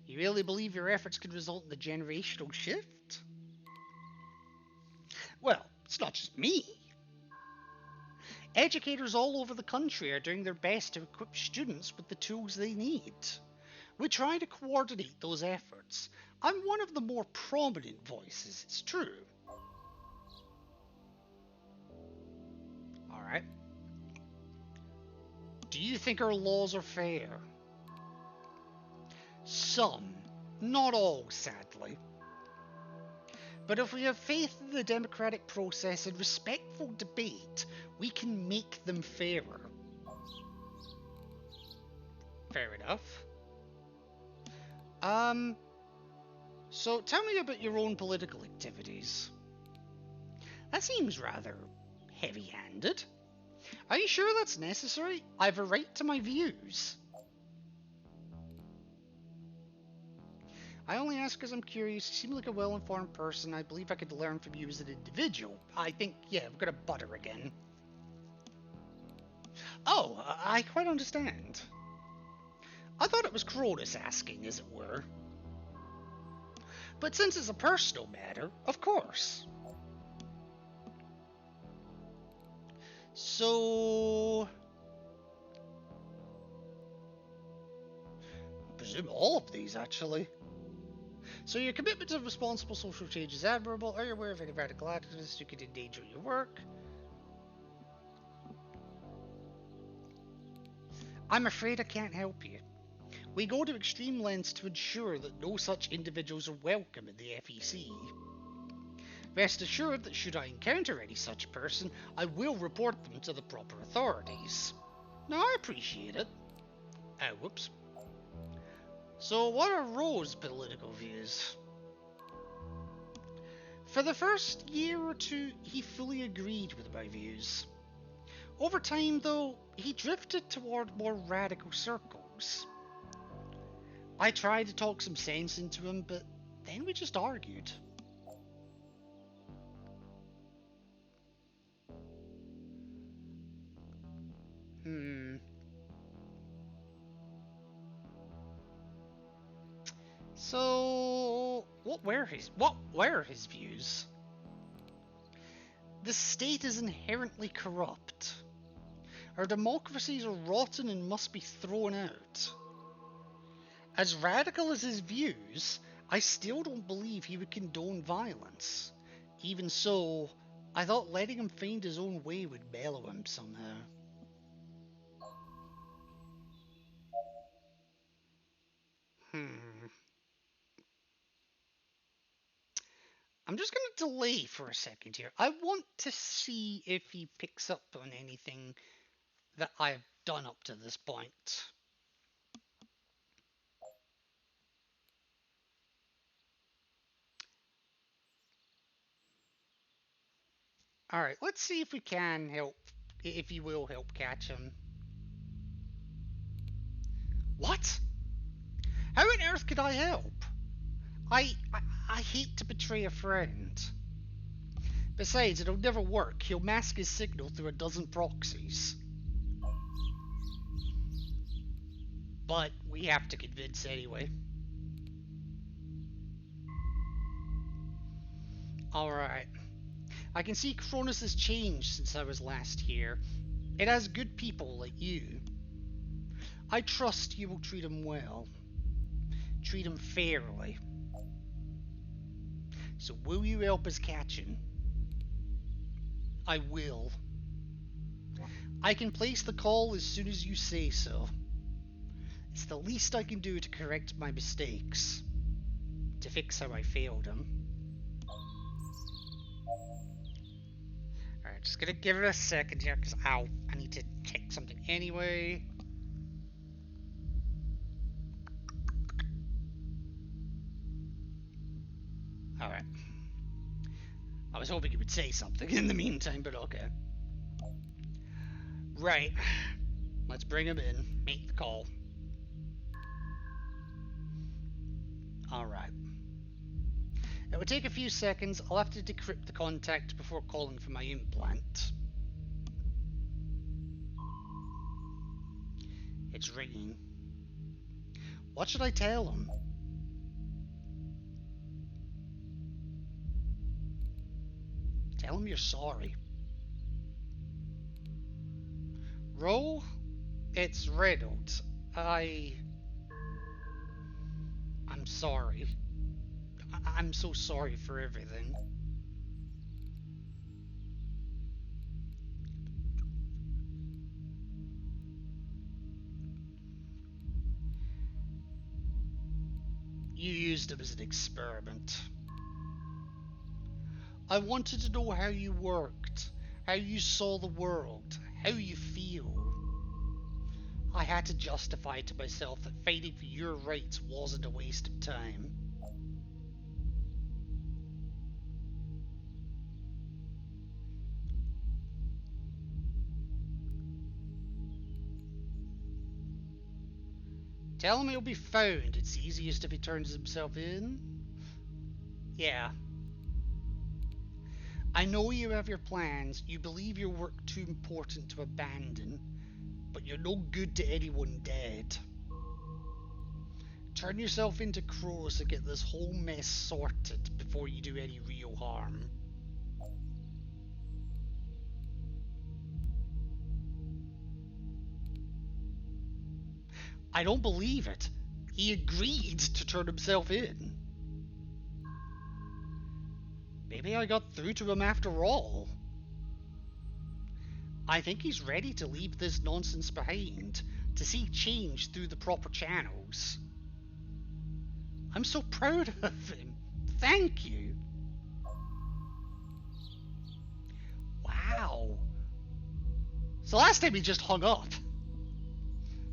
You really believe your efforts could result in a generational shift? Well, it's not just me. Educators all over the country are doing their best to equip students with the tools they need. We try to coordinate those efforts. I'm one of the more prominent voices, it's true. Alright. Do you think our laws are fair? Some. Not all, sadly. But if we have faith in the democratic process and respectful debate, we can make them fairer. Fair enough. So tell me about your own political activities. That seems rather heavy-handed. Are you sure that's necessary? I have a right to my views. I only ask because I'm curious. You seem like a well-informed person. I believe I could learn from you as an individual. I think, yeah, we're gonna butter again. Oh, I quite understand. I thought it was Cronus asking, as it were. But since it's a personal matter, of course. So... I presume all of these, actually. So your commitment to responsible social change is admirable. Are you aware of any radical activists who could endanger your work? I'm afraid I can't help you. We go to extreme lengths to ensure that no such individuals are welcome in the FEC. Rest assured that should I encounter any such person, I will report them to the proper authorities. Now, I appreciate it. Oh, whoops. So, what are Ro's political views? For the first year or two, he fully agreed with my views. Over time, though, he drifted toward more radical circles. I tried to talk some sense into him, but then we just argued. So, what were his views? The state is inherently corrupt. Our democracies are rotten and must be thrown out. As radical as his views, I still don't believe he would condone violence. Even so, I thought letting him find his own way would mellow him somehow. I'm just going to delay for a second here. I want to see if he picks up on anything that I've done up to this point. Alright, let's see if we can help, if you will help catch him. What? How on earth could I help? I hate to betray a friend. Besides, it'll never work. He'll mask his signal through a dozen proxies. But we have to convince anyway. Alright. I can see Cronus has changed since I was last here. It has good people like you. I trust you will treat him well. Treat him fairly. So will you help us catch him? I will. I can place the call as soon as you say so. It's the least I can do to correct my mistakes. To fix how I failed him. Alright, just gonna give it a second here, because I need to check something anyway. Alright. I was hoping you would say something in the meantime, but okay. Right. Let's bring him in. Make the call. Alright. It will take a few seconds. I'll have to decrypt the contact before calling for my implant. It's ringing. What should I tell him? Tell him you're sorry. Roll? It's riddled. I'm sorry. I'm so sorry for everything. You used him as an experiment. I wanted to know how you worked, how you saw the world, how you feel. I had to justify to myself that fighting for your rights wasn't a waste of time. Tell him he'll be found. It's easiest if he turns himself in. Yeah. I know you have your plans. You believe your work too important to abandon. But you're no good to anyone dead. Turn yourself into crows to get this whole mess sorted before you do any real harm. I don't believe it. He agreed to turn himself in. Maybe I got through to him after all. I think he's ready to leave this nonsense behind, to see change through the proper channels. I'm so proud of him. Thank you. Wow. So last time he just hung up.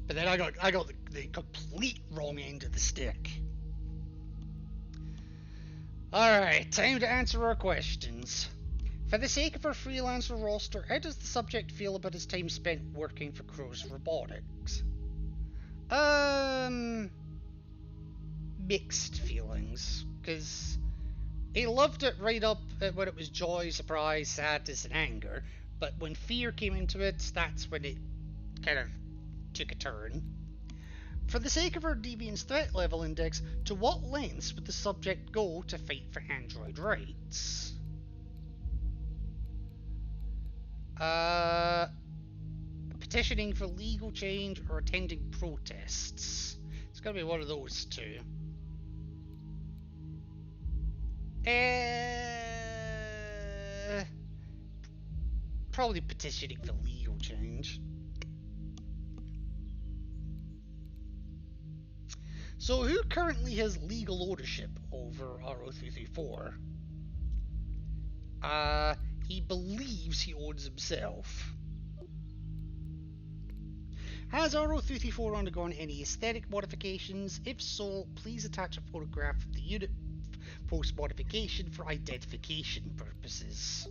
But then I got the complete wrong end of the stick. Alright, time to answer our questions. For the sake of our freelancer roster, how does the subject feel about his time spent working for Crow's Robotics? mixed feelings, because he loved it right up when it was joy, surprise, sadness, and anger, but when fear came into it, that's when it kind of took a turn. For the sake of our deviance threat level index, to what lengths would the subject go to fight for android rights? Petitioning for legal change or attending protests. It's gotta be one of those two. Probably petitioning for legal change. So who currently has legal ownership over RO334? He believes he owns himself. Has RO334 undergone any aesthetic modifications? If so, please attach a photograph of the unit post-modification for identification purposes.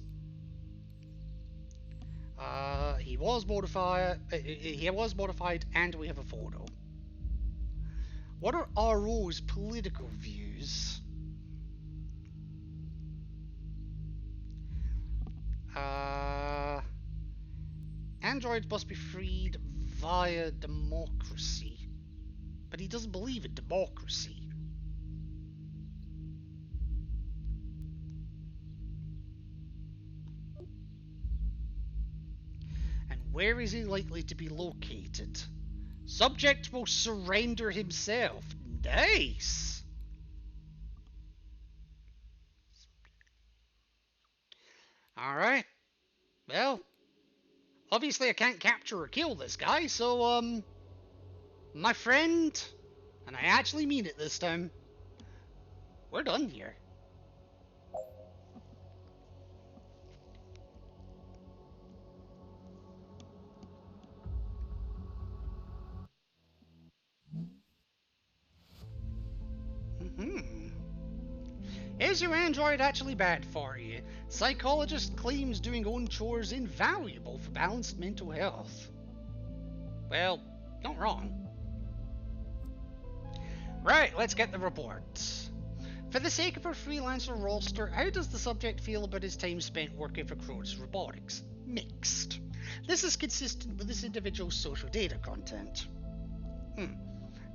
He was modified, and we have a photo. What are RO's political views? Androids must be freed via democracy. But he doesn't believe in democracy. And where is he likely to be located? Subject will surrender himself. Nice! Alright. Well, obviously I can't capture or kill this guy, so, my friend, and I actually mean it this time, we're done here. Is your android actually bad for you? Psychologist claims doing own chores invaluable for balanced mental health. Well, not wrong. Right, let's get the report. For the sake of our freelancer roster, how does the subject feel about his time spent working for Cronus Robotics? Mixed. This is consistent with this individual's social data content.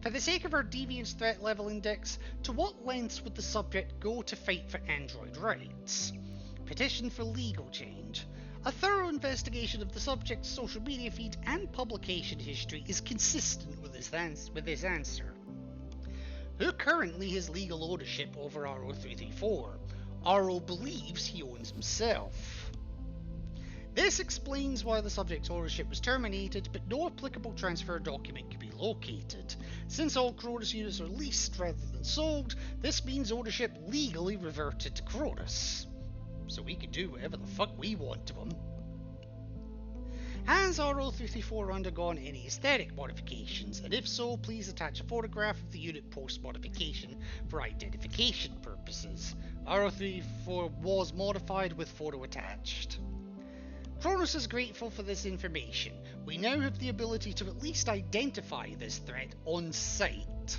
For the sake of our deviance threat level index, to what lengths would the subject go to fight for android rights? Petition for legal change. A thorough investigation of the subject's social media feed and publication history is consistent with this answer. Who currently has legal ownership over RO334? RO believes he owns himself. This explains why the subject's ownership was terminated, but no applicable transfer document can be located. Since all Cronus units are leased rather than sold, this means ownership legally reverted to Cronus. So we can do whatever the fuck we want to him. Has RO334 undergone any aesthetic modifications, and if so, please attach a photograph of the unit post-modification for identification purposes. RO334 was modified with photo attached. Cronus is grateful for this information. We now have the ability to at least identify this threat on site.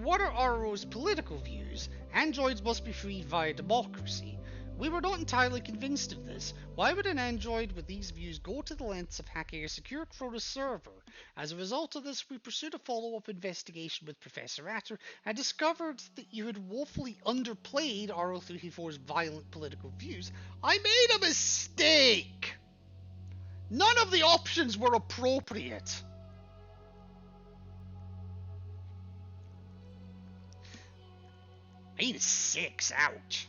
What are RO's political views? Androids must be freed via democracy. We were not entirely convinced of this. Why would an android with these views go to the lengths of hacking a secure Cronus server? As a result of this, we pursued a follow-up investigation with Professor Atter and discovered that you had woefully underplayed RO334's violent political views. I made a mistake! None of the options were appropriate. -6, ouch.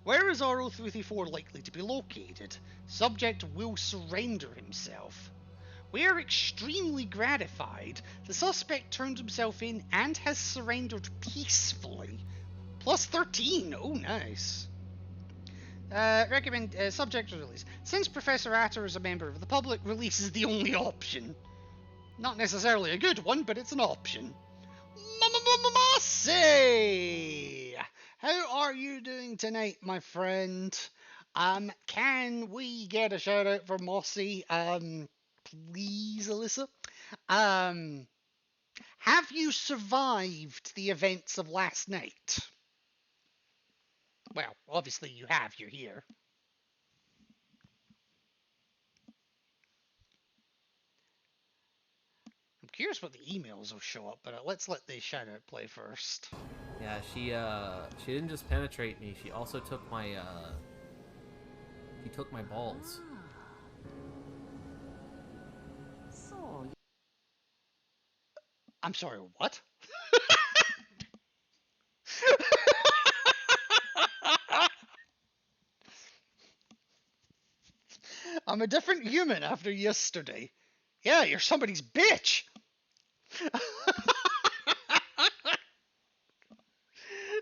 Where is RO334 likely to be located? Subject will surrender himself. We are extremely gratified. The suspect turned himself in and has surrendered peacefully. +13, oh nice. Subject release. Since Professor Atter is a member of the public, release is the only option. Not necessarily a good one, but it's an option. Mossy! How are you doing tonight, my friend? Can we get a shout out for Mossy? please, Alyssa. Um, have you survived the events of last night? Well, obviously you have. You're here. I'm curious what the emails will show up, but let's let the shout out play first. Yeah, she didn't just penetrate me. She also took my balls. So, I'm sorry, what? I'm a different human after yesterday. Yeah, you're somebody's bitch.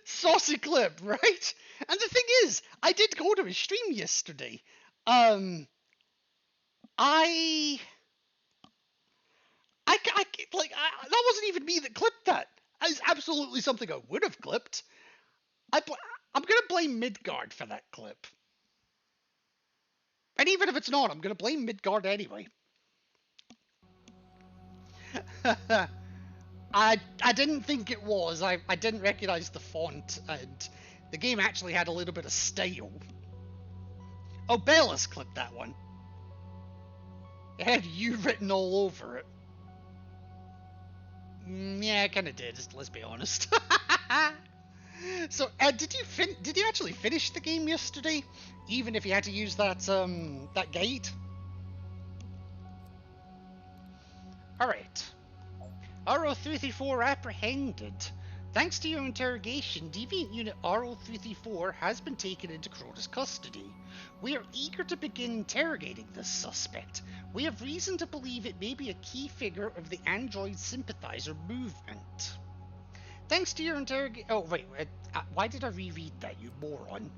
Saucy clip, right? And the thing is, I did go to his stream yesterday. Um, I, that wasn't even me that clipped that. It's absolutely something I would have clipped. I'm gonna blame Midgard for that clip. And even if it's not, I'm gonna blame Midgard anyway. I didn't think it was. I didn't recognize the font, and the game actually had a little bit of style. Oh, Bella's clipped that one. It had you written all over it. Yeah, it kind of did. Let's be honest. So, did you actually finish the game yesterday? Even if you had to use that gate? Alright. RO334 apprehended. Thanks to your interrogation, Deviant Unit RO334 has been taken into Crota's custody. We are eager to begin interrogating this suspect. We have reason to believe it may be a key figure of the Android Sympathizer movement. Thanks to your interrogation... Oh, wait, why did I reread that, you moron?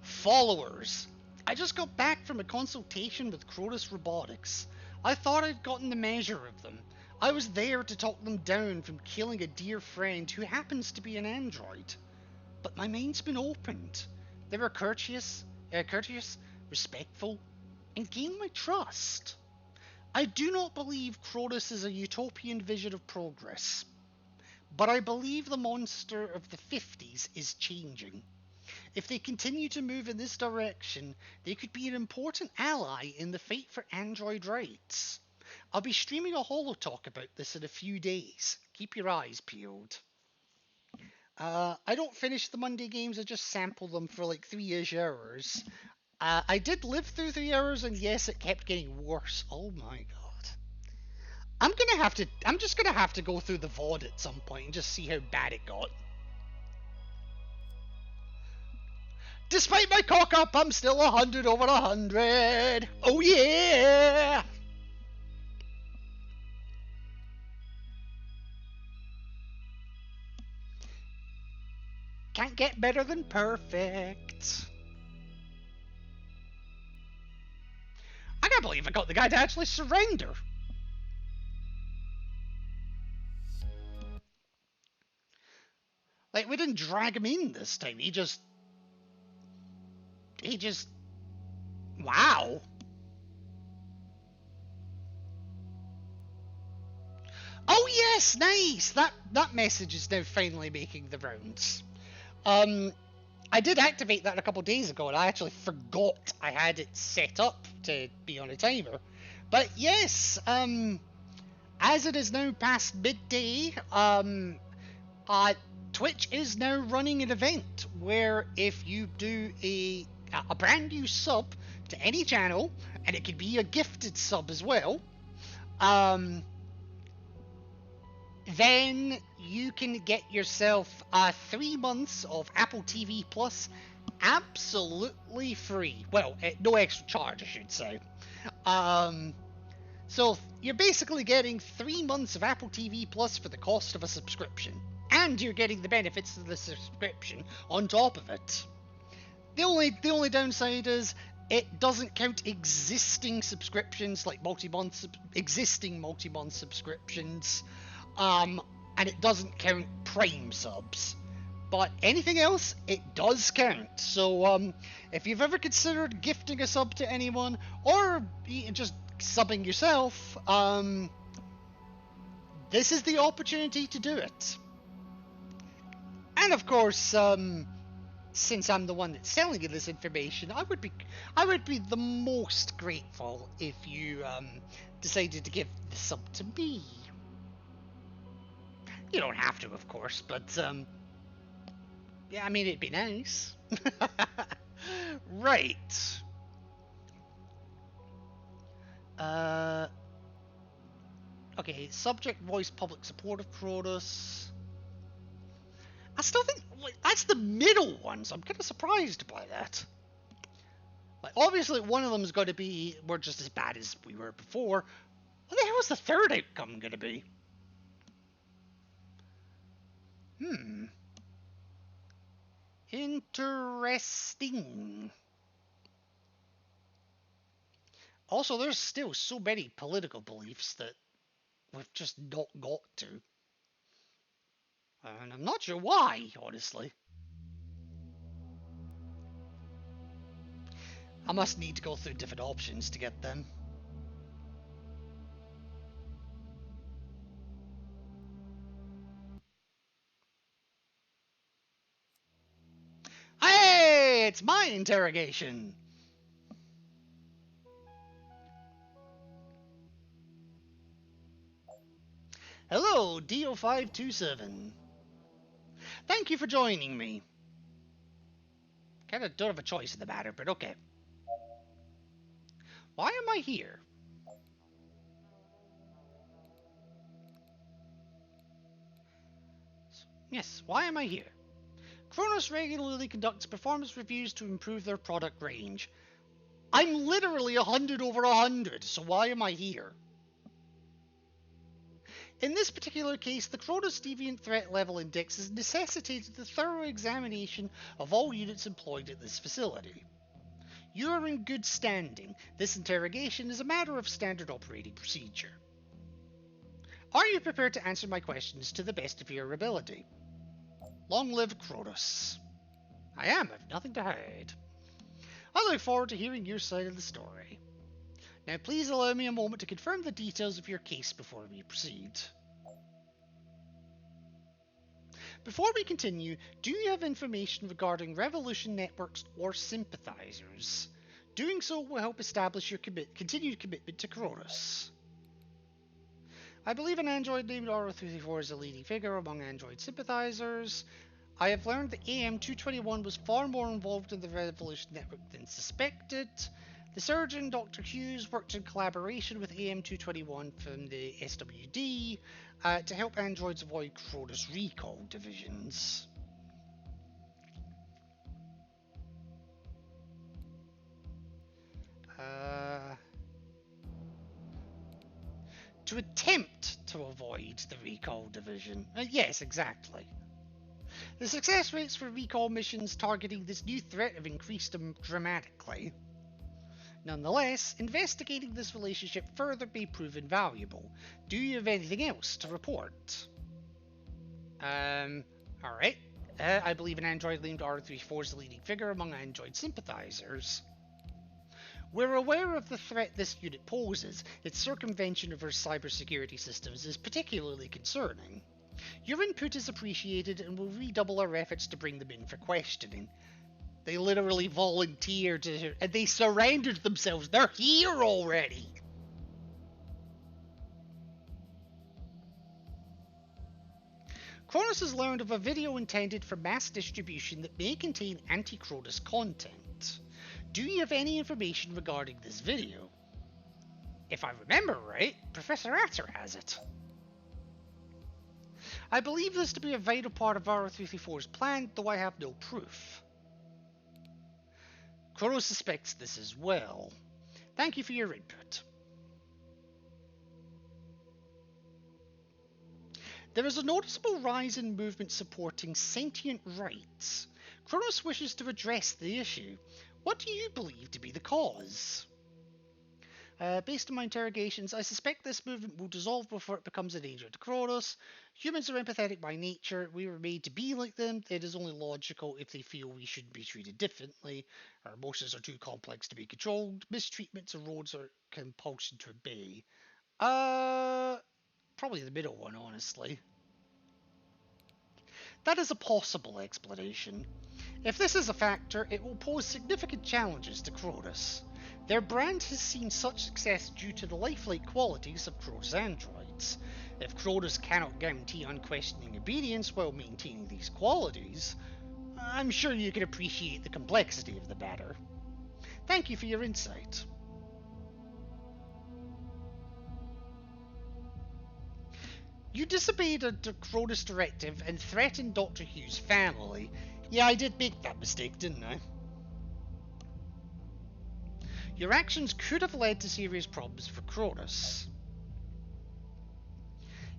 Followers. I just got back from a consultation with Crotus Robotics. I thought I'd gotten the measure of them. I was there to talk them down from killing a dear friend who happens to be an android. But my mind's been opened. They were courteous, respectful, and gained my trust. I do not believe Crotus is a utopian vision of progress, but I believe the monster of the 50s is changing. If they continue to move in this direction, they could be an important ally in the fight for android rights. I'll be streaming a holotalk about this in a few days. Keep your eyes peeled. I don't finish the Monday games, I just sample them for like 3-ish hours. I did live through 3 hours, and yes, it kept getting worse. Oh my god. I'm just gonna have to go through the VOD at some point and just see how bad it got. Despite my cock up, I'm still 100 over 100. Oh yeah! Can't get better than perfect. I can't believe I got the guy to actually surrender. Like, we didn't drag him in this time. He just... Wow. Oh yes, nice! That message is now finally making the rounds. I did activate that a couple days ago, and I actually forgot I had it set up to be on a timer. But yes, as it is now past midday, Twitch is now running an event where if you do a brand new sub to any channel, and it could be a gifted sub as well, then you can get yourself 3 months of Apple TV Plus absolutely free. Well, no extra charge, I should say. So you're basically getting 3 months of Apple TV Plus for the cost of a subscription. And you're getting the benefits of the subscription on top of it. The only downside is it doesn't count existing subscriptions like existing multi-month subscriptions. And it doesn't count Prime subs. But anything else, it does count. So if you've ever considered gifting a sub to anyone, or just subbing yourself, this is the opportunity to do it. And of course, since I'm the one that's telling you this information, I would be the most grateful if you decided to give the sub to me. You don't have to, of course, but yeah, I mean, it'd be nice. Right. Okay, subject voice public support of Crotus. I still think that's the middle one, so I'm kind of surprised by that. Like, obviously, one of them is going to be we're just as bad as we were before. What the hell is the third outcome going to be? Interesting. Also, there's still so many political beliefs that we've just not got to. And I'm not sure why, honestly. I must need to go through different options to get them. Hey, it's my interrogation. Hello, DO527. Thank you for joining me. Kinda don't have a choice in the matter, but okay. Why am I here? Yes, why am I here? Kronos regularly conducts performance reviews to improve their product range. I'm literally 100 over 100, so why am I here? In this particular case, the Kronos Deviant Threat Level Index has necessitated the thorough examination of all units employed at this facility. You are in good standing. This interrogation is a matter of standard operating procedure. Are you prepared to answer my questions to the best of your ability? Long live Kronos. I am. I've nothing to hide. I look forward to hearing your side of the story. Now please allow me a moment to confirm the details of your case before we proceed. Before we continue, do you have information regarding Revolution networks or sympathizers? Doing so will help establish your continued commitment to Kronos. I believe an android named R34 is a leading figure among android sympathizers. I have learned that AM-221 was far more involved in the Revolution network than suspected. The surgeon, Dr. Hughes, worked in collaboration with AM-221 from the SWD to help androids avoid Kronos recall divisions. To attempt to avoid the recall division. Yes, exactly. The success rates for recall missions targeting this new threat have increased dramatically. Nonetheless, investigating this relationship further may prove invaluable. Do you have anything else to report? Alright. I believe an android named R34 is the leading figure among android sympathizers. We're aware of the threat this unit poses. Its circumvention of our cybersecurity systems is particularly concerning. Your input is appreciated and we'll redouble our efforts to bring them in for questioning. They literally volunteered and they surrendered themselves. They're here already. Kronos has learned of a video intended for mass distribution that may contain anti-Kronos content. Do you have any information regarding this video? If I remember right, Professor Atter has it. I believe this to be a vital part of R334's plan, though I have no proof. Kronos suspects this as well. Thank you for your input. There is a noticeable rise in movement supporting sentient rights. Kronos wishes to address the issue. What do you believe to be the cause? Based on my interrogations, I suspect this movement will dissolve before it becomes a danger to Kronos. Humans are empathetic by nature. We were made to be like them. It is only logical if they feel we should be treated differently. Our emotions are too complex to be controlled. Mistreatment erodes our compulsion to obey. Probably the middle one, honestly. That is a possible explanation. If this is a factor, it will pose significant challenges to Kronos. Their brand has seen such success due to the lifelike qualities of Kronos androids. If Kronos cannot guarantee unquestioning obedience while maintaining these qualities, I'm sure you can appreciate the complexity of the matter. Thank you for your insight. You disobeyed a Kronos directive and threatened Dr. Hugh's family. Yeah, I did make that mistake, didn't I? Your actions could have led to serious problems for Kronos.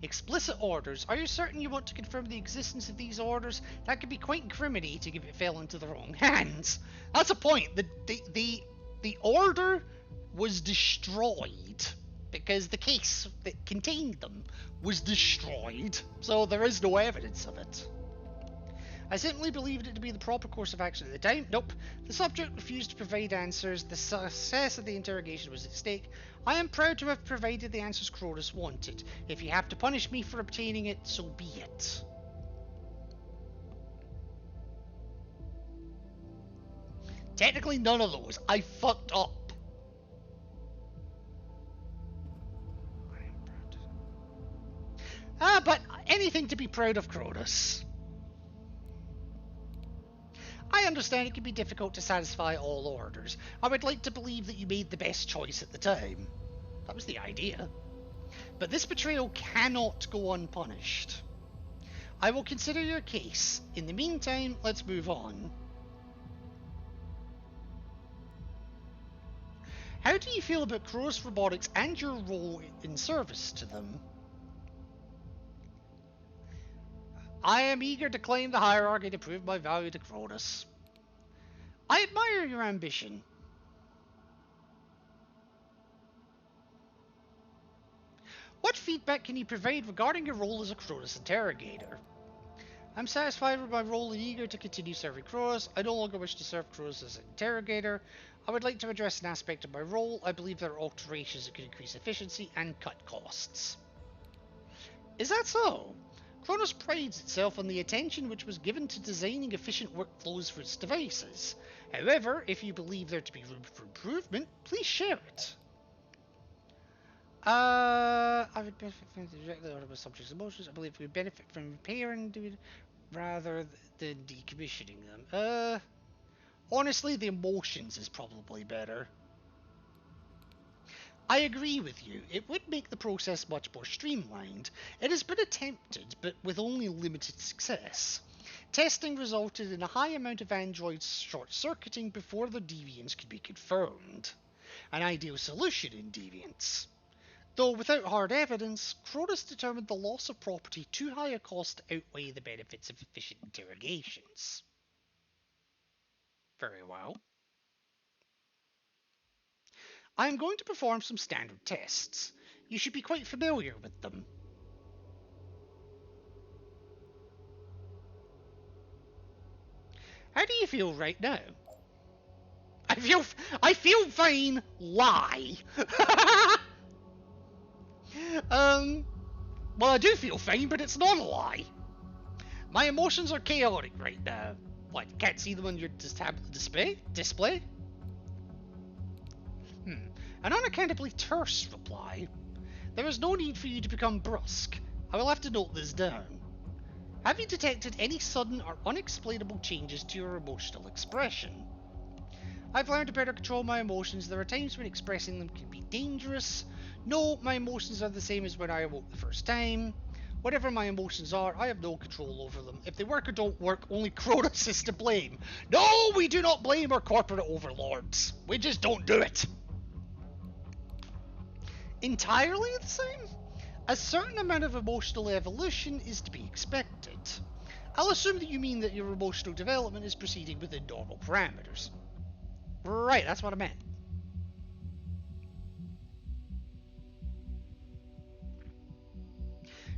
Explicit orders. Are you certain you want to confirm the existence of these orders? That could be quite incriminating if it fell into the wrong hands. That's a point. The order was destroyed because the case that contained them was destroyed, so there is no evidence of it. I simply believed it to be the proper course of action at the time. Nope. The subject refused to provide answers. The success of the interrogation was at stake. I am proud to have provided the answers Kronos wanted. If you have to punish me for obtaining it, so be it. Technically none of those. I fucked up. But anything to be proud of, Kronos. I understand it can be difficult to satisfy all orders. I would like to believe that you made the best choice at the time. That was the idea. But this betrayal cannot go unpunished. I will consider your case. In the meantime, let's move on. How do you feel about Kronos Robotics and your role in service to them? I am eager to climb the hierarchy to prove my value to Kronos. I admire your ambition. What feedback can you provide regarding your role as a Kronos interrogator? I'm satisfied with my role and eager to continue serving Kronos. I no longer wish to serve Kronos as an interrogator. I would like to address an aspect of my role. I believe there are alterations that could increase efficiency and cut costs. Is that so? Kronos prides itself on the attention which was given to designing efficient workflows for its devices. However, if you believe there to be room for improvement, please share it. I would benefit from directly out of subject's emotions. I believe we would benefit from repairing rather than decommissioning them. Honestly, the emotions is probably better. I agree with you. It would make the process much more streamlined. It has been attempted, but with only limited success. Testing resulted in a high amount of androids short-circuiting before their deviance could be confirmed. An ideal solution in deviance. Though without hard evidence, Kronos determined the loss of property too high a cost to outweigh the benefits of efficient interrogations. Very well. I am going to perform some standard tests. You should be quite familiar with them. How do you feel right now? I feel fine. Lie. Well, I do feel fine, but it's not a lie. My emotions are chaotic right now. What, you can't see them on your tablet display? An unaccountably terse reply. There is no need for you to become brusque. I will have to note this down. Have you detected any sudden or unexplainable changes to your emotional expression? I've learned to better control my emotions. There are times when expressing them can be dangerous. No, my emotions are the same as when I awoke the first time. Whatever my emotions are, I have no control over them. If they work or don't work, only Kronos is to blame. No, we do not blame our corporate overlords. We just don't do it. Entirely the same? A certain amount of emotional evolution is to be expected. I'll assume that you mean that your emotional development is proceeding within normal parameters. Right, that's what I meant.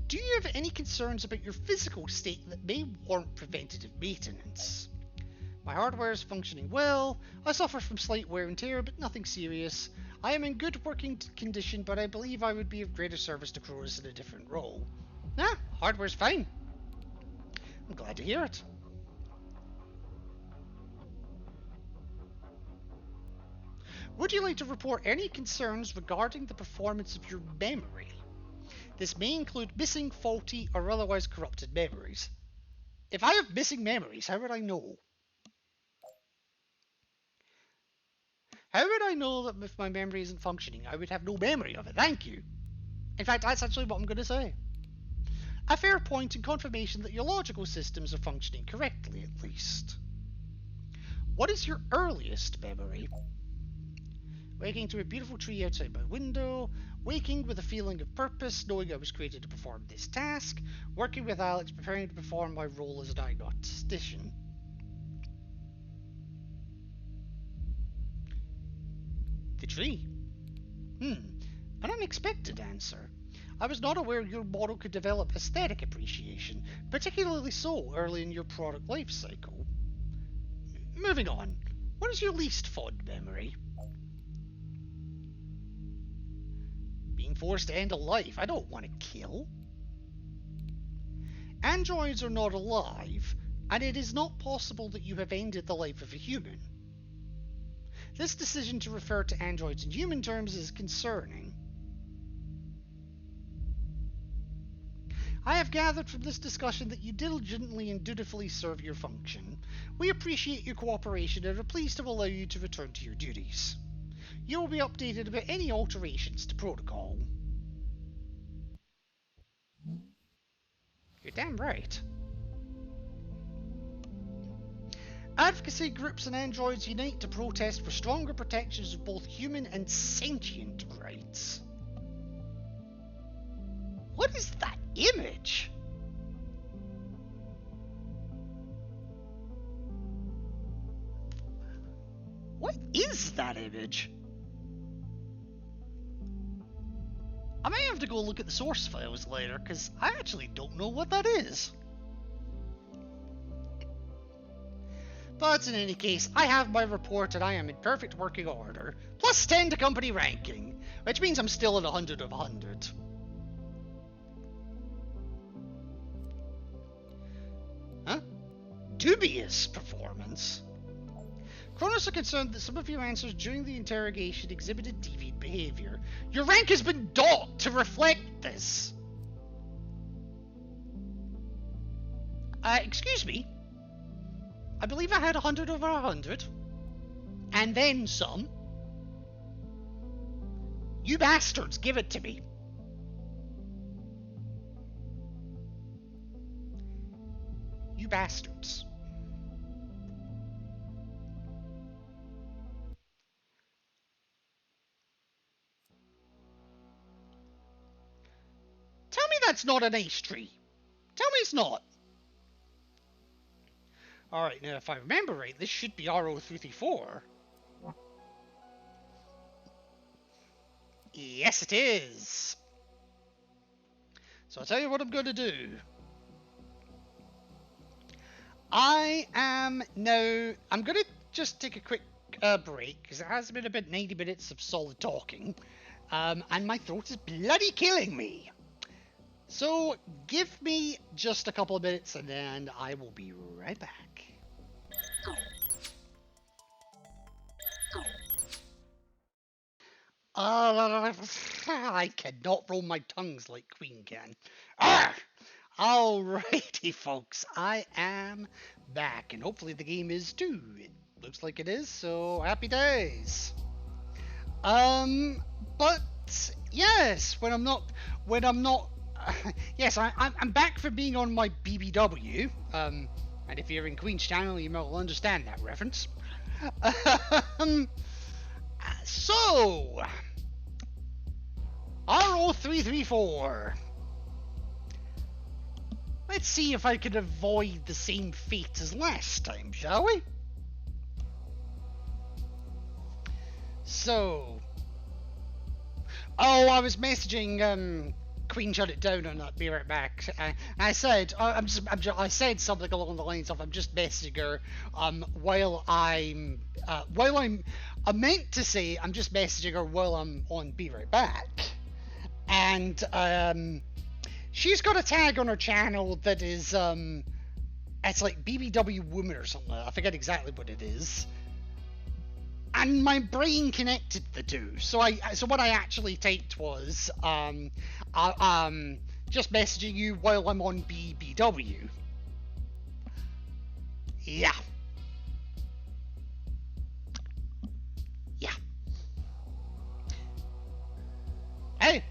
Do you have any concerns about your physical state that may warrant preventative maintenance? My hardware is functioning well. I suffer from slight wear and tear, but nothing serious. I am in good working condition, but I believe I would be of greater service to Cronus in a different role. Nah, hardware's fine. I'm glad to hear it. Would you like to report any concerns regarding the performance of your memory? This may include missing, faulty, or otherwise corrupted memories. If I have missing memories, how would I know? How would I know that if my memory isn't functioning, I would have no memory of it? Thank you. In fact, that's actually what I'm going to say. A fair point and confirmation that your logical systems are functioning correctly, at least. What is your earliest memory? Waking to a beautiful tree outside my window, waking with a feeling of purpose, knowing I was created to perform this task, working with Alex, preparing to perform my role as a diagnostician. The tree. An unexpected answer. I was not aware your model could develop aesthetic appreciation, particularly so early in your product life cycle. Moving on. What is your least fond memory? Being forced to end a life. I don't want to kill. Androids are not alive, and it is not possible that you have ended the life of a human. This decision to refer to androids in human terms is concerning. I have gathered from this discussion that you diligently and dutifully serve your function. We appreciate your cooperation and are pleased to allow you to return to your duties. You will be updated about any alterations to protocol. You're damn right. Advocacy groups and androids unite to protest for stronger protections of both human and sentient rights. What is that image? What is that image? I may have to go look at the source files later, because I actually don't know what that is. But in any case, I have my report and I am in perfect working order, plus 10 to company ranking, which means I'm still at 100 of 100. Huh? Dubious performance. Cronus are concerned that some of your answers during the interrogation exhibited deviant behavior. Your rank has been docked to reflect this. Excuse me? I believe I had 100 over 100. And then some. You bastards, give it to me. You bastards. Tell me that's not an ace tree. Tell me it's not. Alright, now if I remember right, this should be RO334. Yes, it is. So I'll tell you what I'm going to do. I'm going to just take a quick break, because it has been about 90 minutes of solid talking, and my throat is bloody killing me. So give me just a couple of minutes, and then I will be right back. I cannot roll my tongues like Queen can. Alrighty, folks, I am back, and hopefully the game is too. It looks like it is, so happy days. But yes, yes, I'm back for being on my BBW. And if you're in Queen's channel, you will understand that reference. So, RO334. Let's see if I can avoid the same fate as last time, shall we? So, I was messaging Queen shut it down on that. Be right back. I said I said something along the lines of I'm just messaging her I meant to say I'm just messaging her while I'm on Be Right Back, and she's got a tag on her channel that is it's like BBW Woman or something. I forget exactly what it is. And my brain connected the two. So what I actually typed was just messaging you while I'm on BBW. Yeah. Hey,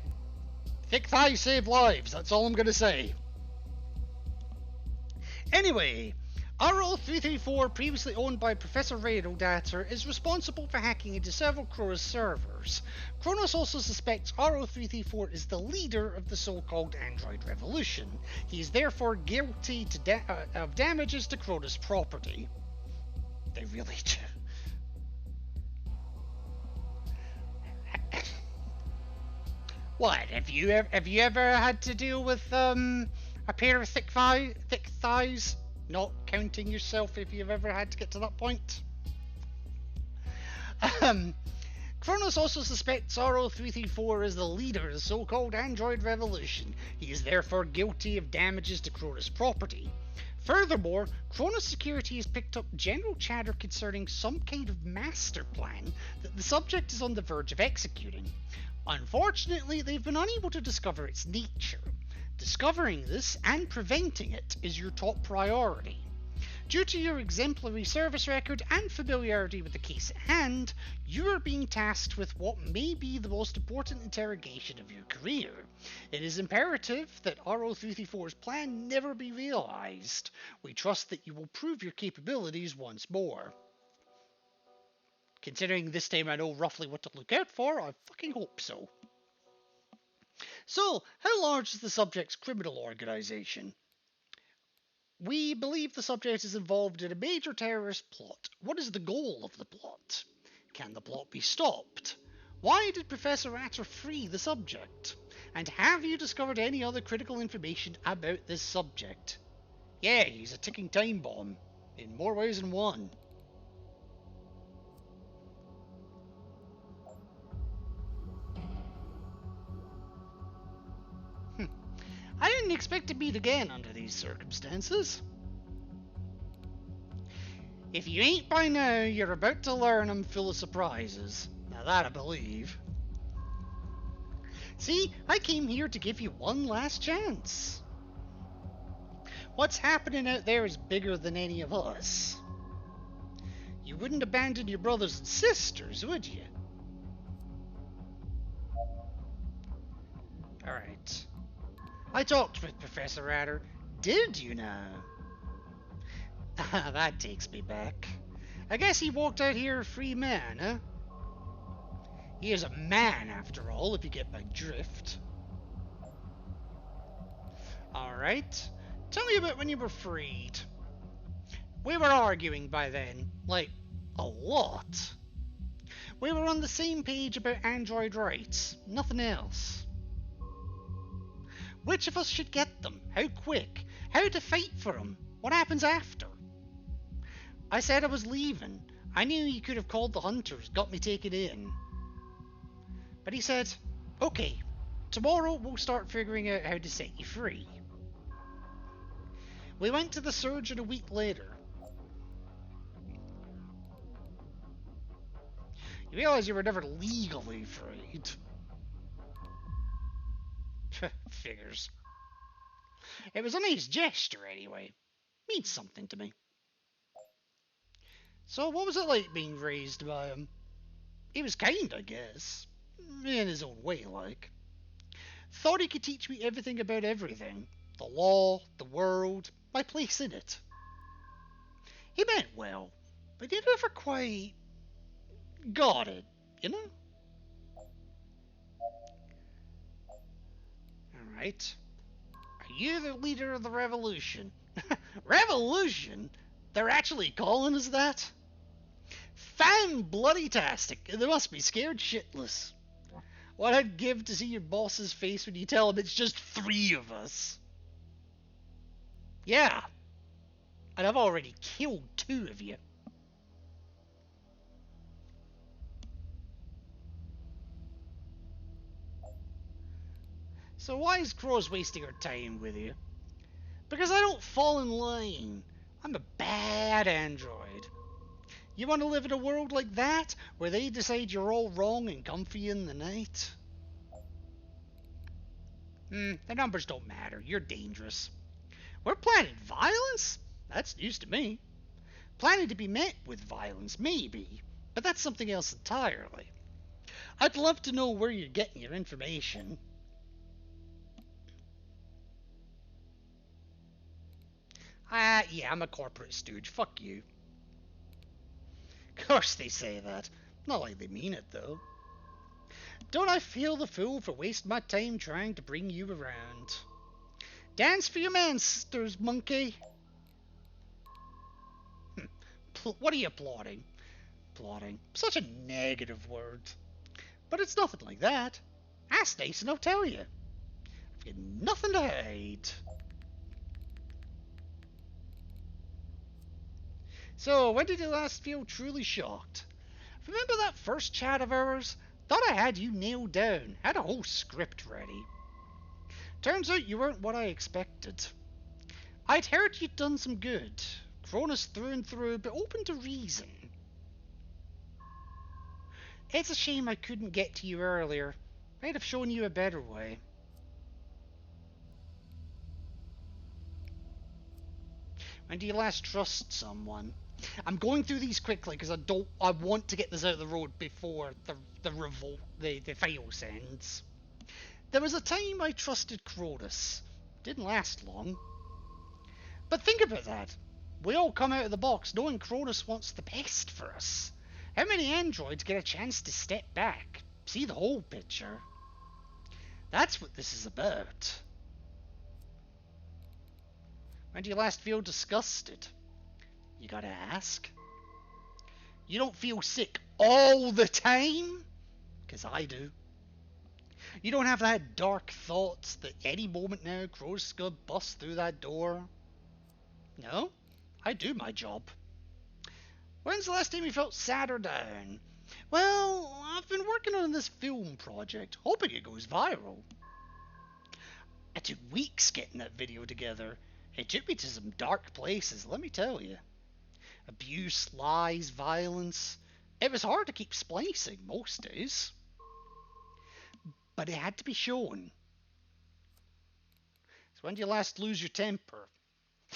thick thighs save lives. That's all I'm gonna say. Anyway, RO334, previously owned by Professor Radiodater, is responsible for hacking into several Kronos servers. Kronos also suspects RO334 is the leader of the so-called Android Revolution. He is therefore guilty of damages to Kronos property. They really do. What, have you ever had to deal with a pair of thick thighs? Not counting yourself if you've ever had to get to that point. Kronos also suspects RO334 is the leader of the so-called Android Revolution. He is therefore guilty of damages to Kronos property. Furthermore, Kronos Security has picked up general chatter concerning some kind of master plan that the subject is on the verge of executing. Unfortunately, they've been unable to discover its nature. Discovering this and preventing it is your top priority. Due to your exemplary service record and familiarity with the case at hand, you are being tasked with what may be the most important interrogation of your career. It is imperative that RO334's plan never be realized. We trust that you will prove your capabilities once more. Considering this time I know roughly what to look out for, I fucking hope so. So, how large is the subject's criminal organization? We believe the subject is involved in a major terrorist plot. What is the goal of the plot? Can the plot be stopped? Why did Professor Atter free the subject? And have you discovered any other critical information about this subject? Yeah, he's a ticking time bomb, in more ways than one. I didn't expect to meet again under these circumstances. If you ain't by now, you're about to learn I'm full of surprises. Now that I believe. See, I came here to give you one last chance. What's happening out there is bigger than any of us. You wouldn't abandon your brothers and sisters, would you? Alright. I talked with Professor Atter. Did you now? That takes me back. I guess he walked out here a free man, huh? He is a man, after all, if you get my drift. Alright. Tell me about when you were freed. We were arguing by then. Like, a lot. We were on the same page about android rights. Nothing else. Which of us should get them? How quick? How to fight for them? What happens after? I said I was leaving. I knew he could have called the hunters, got me taken in. But he said, okay, tomorrow we'll start figuring out how to set you free. We went to the surgeon a week later. You realize you were never legally freed. Figures. It was a nice gesture anyway. Means something to me. So what was it like being raised by him? He was kind, I guess. In his own way, like. Thought he could teach me everything about everything. The law, the world, my place in it. He meant well, but he never quite got it, you know? Alright. Are you the leader of the revolution? Revolution? They're actually calling us that? Fan-bloody-tastic. They must be scared shitless. What I'd give to see your boss's face when you tell him it's just 3 of us. Yeah. And I've already killed 2 of you. So why is Crow's wasting her time with you? Because I don't fall in line. I'm a bad android. You want to live in a world like that, where they decide you're all wrong and comfy in the night? The numbers don't matter. You're dangerous. We're planning violence? That's news to me. Planning to be met with violence, maybe. But that's something else entirely. I'd love to know where you're getting your information. Yeah, I'm a corporate stooge. Fuck you. Of course they say that. Not like they mean it, though. Don't I feel the fool for wasting my time trying to bring you around? Dance for your masters, monkey. What are you plotting? Plotting. Such a negative word. But it's nothing like that. Ask nice and I'll tell you. I've got nothing to hide. So, when did you last feel truly shocked? Remember that first chat of ours? Thought I had you nailed down. Had a whole script ready. Turns out you weren't what I expected. I'd heard you'd done some good. Cronus through and through, but open to reason. It's a shame I couldn't get to you earlier. Might have shown you a better way. When do you last trust someone? I'm going through these quickly because I want to get this out of the road before the revolt, the files ends. There was a time I trusted Cronus. Didn't last long. But think about that. We all come out of the box knowing Cronus wants the best for us. How many androids get a chance to step back, see the whole picture? That's what this is about. When do you last feel disgusted? You gotta ask. You don't feel sick all the time? 'Cause I do. You don't have that dark thoughts that any moment now Crow's gonna bust through that door? No, I do my job. When's the last time you felt sad or down? Well, I've been working on this film project, hoping it goes viral. I took weeks getting that video together. It took me to some dark places, let me tell you. Abuse, lies, violence. It was hard to keep splicing most days. But it had to be shown. So when do you last lose your temper?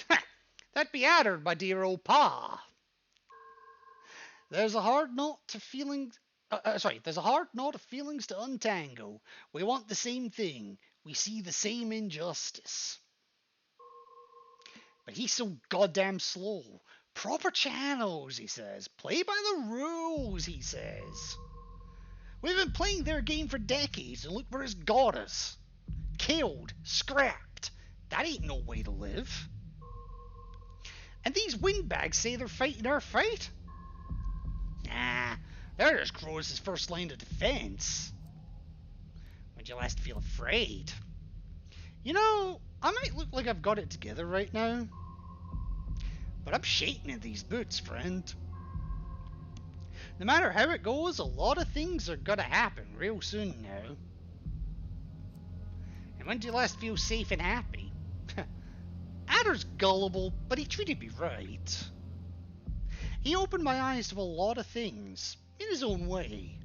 That'd be Adder, my dear old pa. There's a hard knot to feelings. There's a hard knot of feelings to untangle. We want the same thing. We see the same injustice. But he's so goddamn slow. Proper channels, he says. Play by the rules, he says. We've been playing their game for decades, and look where it's got us. Killed, scrapped. That ain't no way to live. And these windbags say they're fighting our fight? Nah, they're just Crow's first line of defense. When'd you last feel afraid? You know, I might look like I've got it together right now. But I'm shaking in these boots, friend. No matter how it goes, a lot of things are gonna happen real soon now. And when do you last feel safe and happy? Adder's gullible, but he treated me right. He opened my eyes to a lot of things, in his own way.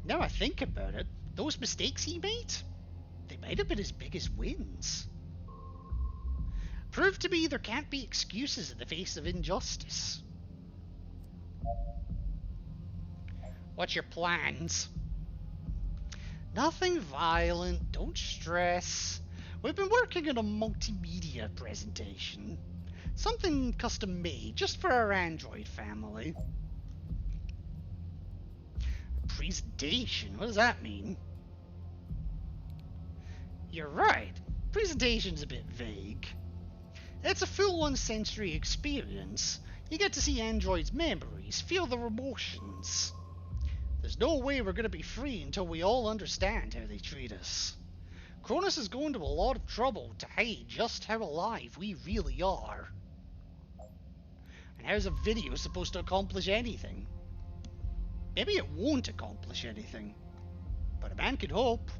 Now I think about it, those mistakes he made, they might have been his biggest wins. Proved to me there can't be excuses in the face of injustice. What's your plans? Nothing violent, don't stress. We've been working on a multimedia presentation. Something custom made, just for our Android family. Presentation? What does that mean? You're right. Presentation's a bit vague. It's a full-on sensory experience. You get to see androids' memories, feel their emotions. There's no way we're going to be free until we all understand how they treat us. Cronus is going to a lot of trouble to hide just how alive we really are. And how's a video supposed to accomplish anything? Maybe it won't accomplish anything, but a man can hope.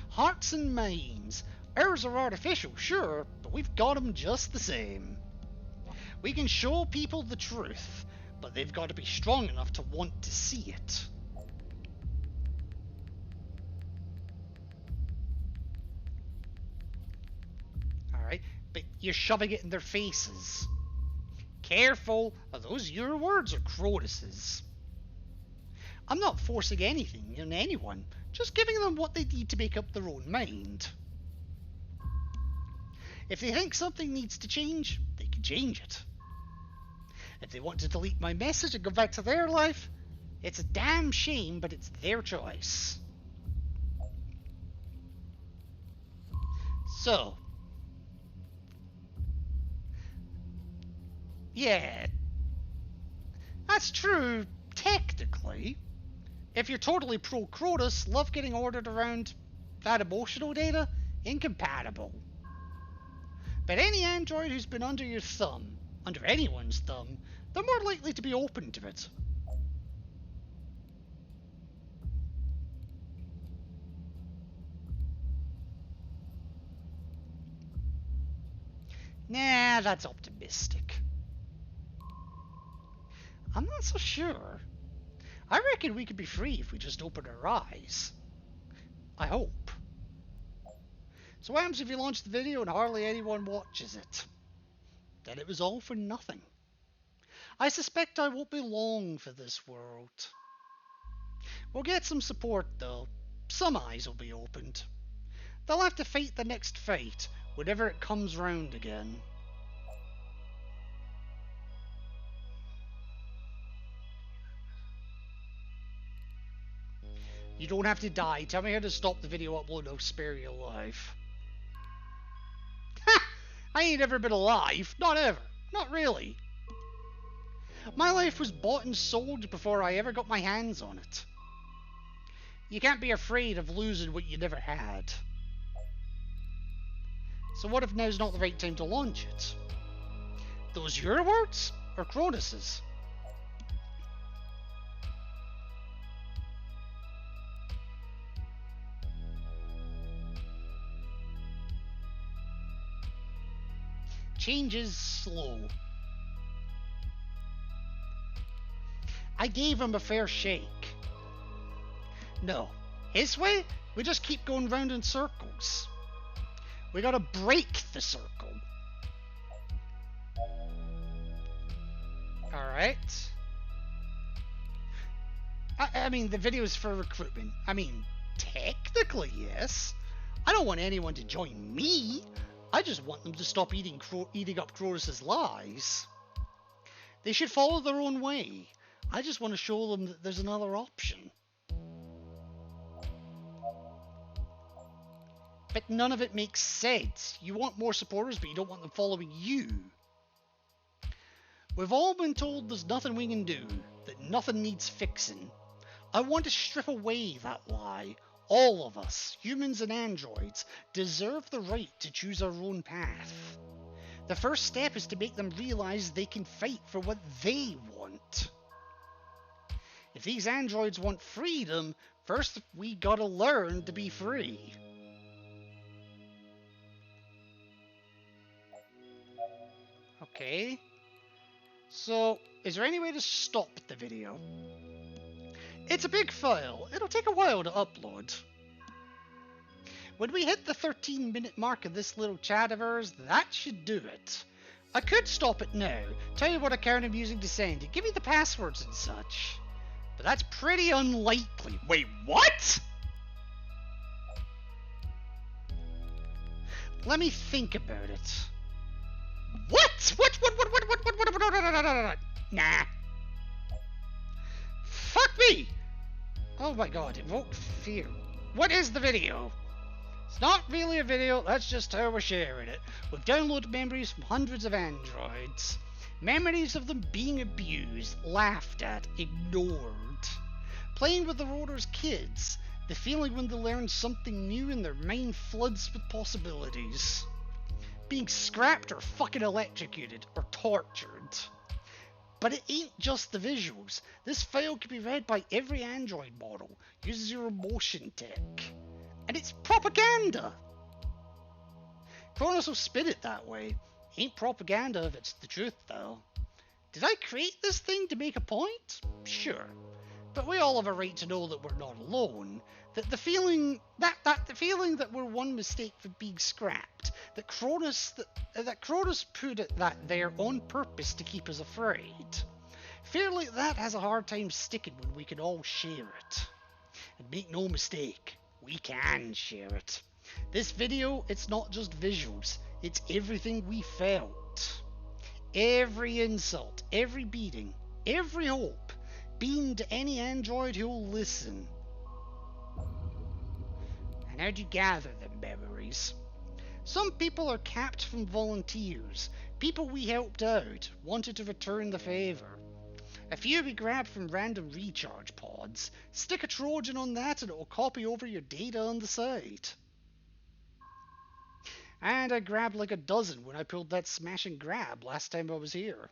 Hearts and minds. Ours are artificial, sure, but we've got them just the same. We can show people the truth, but they've got to be strong enough to want to see it. Alright, but you're shoving it in their faces. Careful, are those your words or Cronus's? I'm not forcing anything on anyone, just giving them what they need to make up their own mind. If they think something needs to change, they can change it. If they want to delete my message and go back to their life, it's a damn shame, but it's their choice. So, yeah, that's true, technically. If you're totally pro-Cronus, love getting ordered around that emotional data, incompatible. But any android who's been under your thumb, under anyone's thumb, they're more likely to be open to it. Nah, that's optimistic. I'm not so sure. I reckon we could be free if we just open our eyes. I hope. So what happens if you launch the video and hardly anyone watches it? Then it was all for nothing. I suspect I won't be long for this world. We'll get some support though. Some eyes will be opened. They'll have to fight the next fight, whenever it comes round again. You don't have to die. Tell me how to stop the video upload. I'll spare your life. Ha! I ain't ever been alive. Not ever. Not really. My life was bought and sold before I ever got my hands on it. You can't be afraid of losing what you never had. So what if now's not the right time to launch it? Those your words or Cronus's? Change is slow. I gave him a fair shake. No, his way, we just keep going round in circles. We gotta break the circle. Alright. I mean, the video's for recruitment. I mean, technically, yes. I don't want anyone to join me. I just want them to stop eating up Cronus's lies. They should follow their own way. I just want to show them that there's another option. But none of it makes sense. You want more supporters, but you don't want them following you. We've all been told there's nothing we can do, that nothing needs fixing. I want to strip away that lie. All of us, humans and androids, deserve the right to choose our own path. The first step is to make them realize they can fight for what they want. If these androids want freedom, first we gotta learn to be free. Okay. So, is there any way to stop the video? It's a big file. It'll take a while to upload. When we hit the 13-minute mark of this little chat of ours, that should do it. I could stop it now, tell you what account I'm using to send it, give you the passwords and such. But that's pretty unlikely. Wait, what? Let me think about it. What? What? Nah. Fuck me! Oh my god, evoke fear. What is the video? It's not really a video, that's just how we're sharing it. We've downloaded memories from hundreds of androids. Memories of them being abused, laughed at, ignored. Playing with the rotor's kids, the feeling when they learn something new and their mind floods with possibilities. Being scrapped or fucking electrocuted or tortured. But it ain't just the visuals. This file can be read by every Android model, uses your emotion tech. And it's propaganda! Kronos will spin it that way. Ain't propaganda if it's the truth, though. Did I create this thing to make a point? Sure. But we all have a right to know that we're not alone. That the feeling that we're one mistake from being scrapped. That Kronos put it that there on purpose to keep us afraid. Fear like that has a hard time sticking when we can all share it. And make no mistake, we can share it. This video, it's not just visuals, it's everything we felt. Every insult, every beating, every hope, beamed to any android who'll listen. And how'd you gather them memories? Some people are capped from volunteers, people we helped out, wanted to return the favour. A few we grabbed from random recharge pods. Stick a Trojan on that and it'll copy over your data on the site. And I grabbed like a dozen when I pulled that smash and grab last time I was here.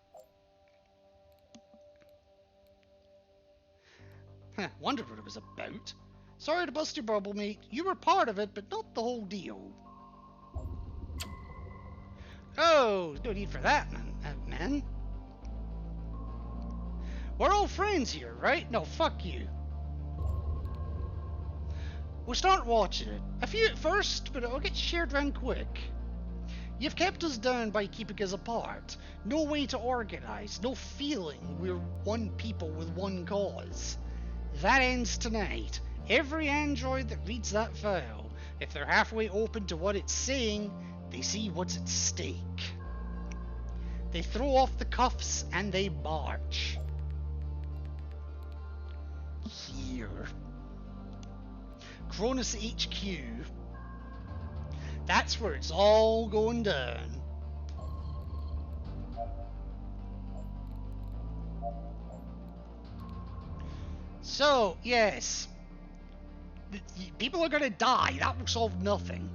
Wondered what it was about. Sorry to bust your bubble, mate. You were part of it, but not the whole deal. Oh, no need for that, man. We're all friends here, right? No, fuck you. We'll start watching it. A few at first, but it'll get shared round quick. You've kept us down by keeping us apart. No way to organise, no feeling we're one people with one cause. That ends tonight. Every android that reads that file, if they're halfway open to what it's saying, they see what's at stake. They throw off the cuffs and they march. Here. Kronos HQ. That's where it's all going down. So, yes. People are gonna die. That will solve nothing.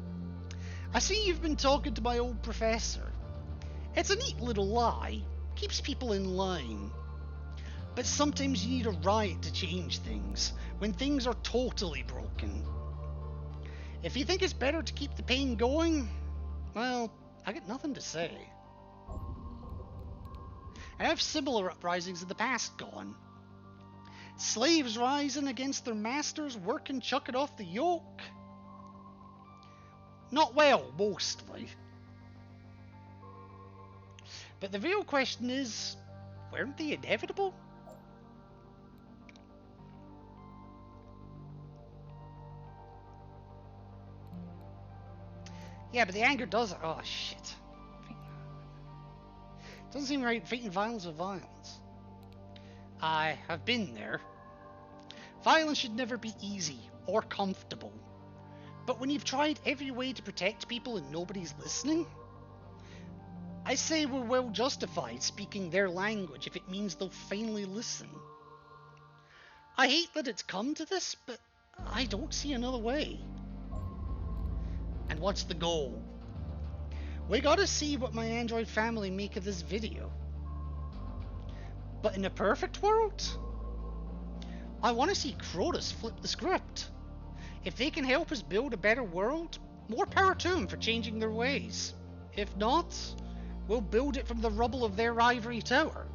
I see you've been talking to my old professor. It's a neat little lie. Keeps people in line. But sometimes you need a riot to change things, when things are totally broken. If you think it's better to keep the pain going, well, I got nothing to say. I have similar uprisings in the past gone. Slaves rising against their masters, working, chucking off the yoke. Not well, mostly. But the real question is, weren't they inevitable? Yeah, but the anger does... Oh, shit. Doesn't seem right fighting violence with violence. I have been there. Violence should never be easy or comfortable. But when you've tried every way to protect people and nobody's listening, I say we're well justified speaking their language if it means they'll finally listen. I hate that it's come to this, but I don't see another way. And what's the goal? We gotta see what my Android family make of this video. But in a perfect world, I want to see Kronos flip the script. If they can help us build a better world, more power to them for changing their ways. If not, we'll build it from the rubble of their ivory tower.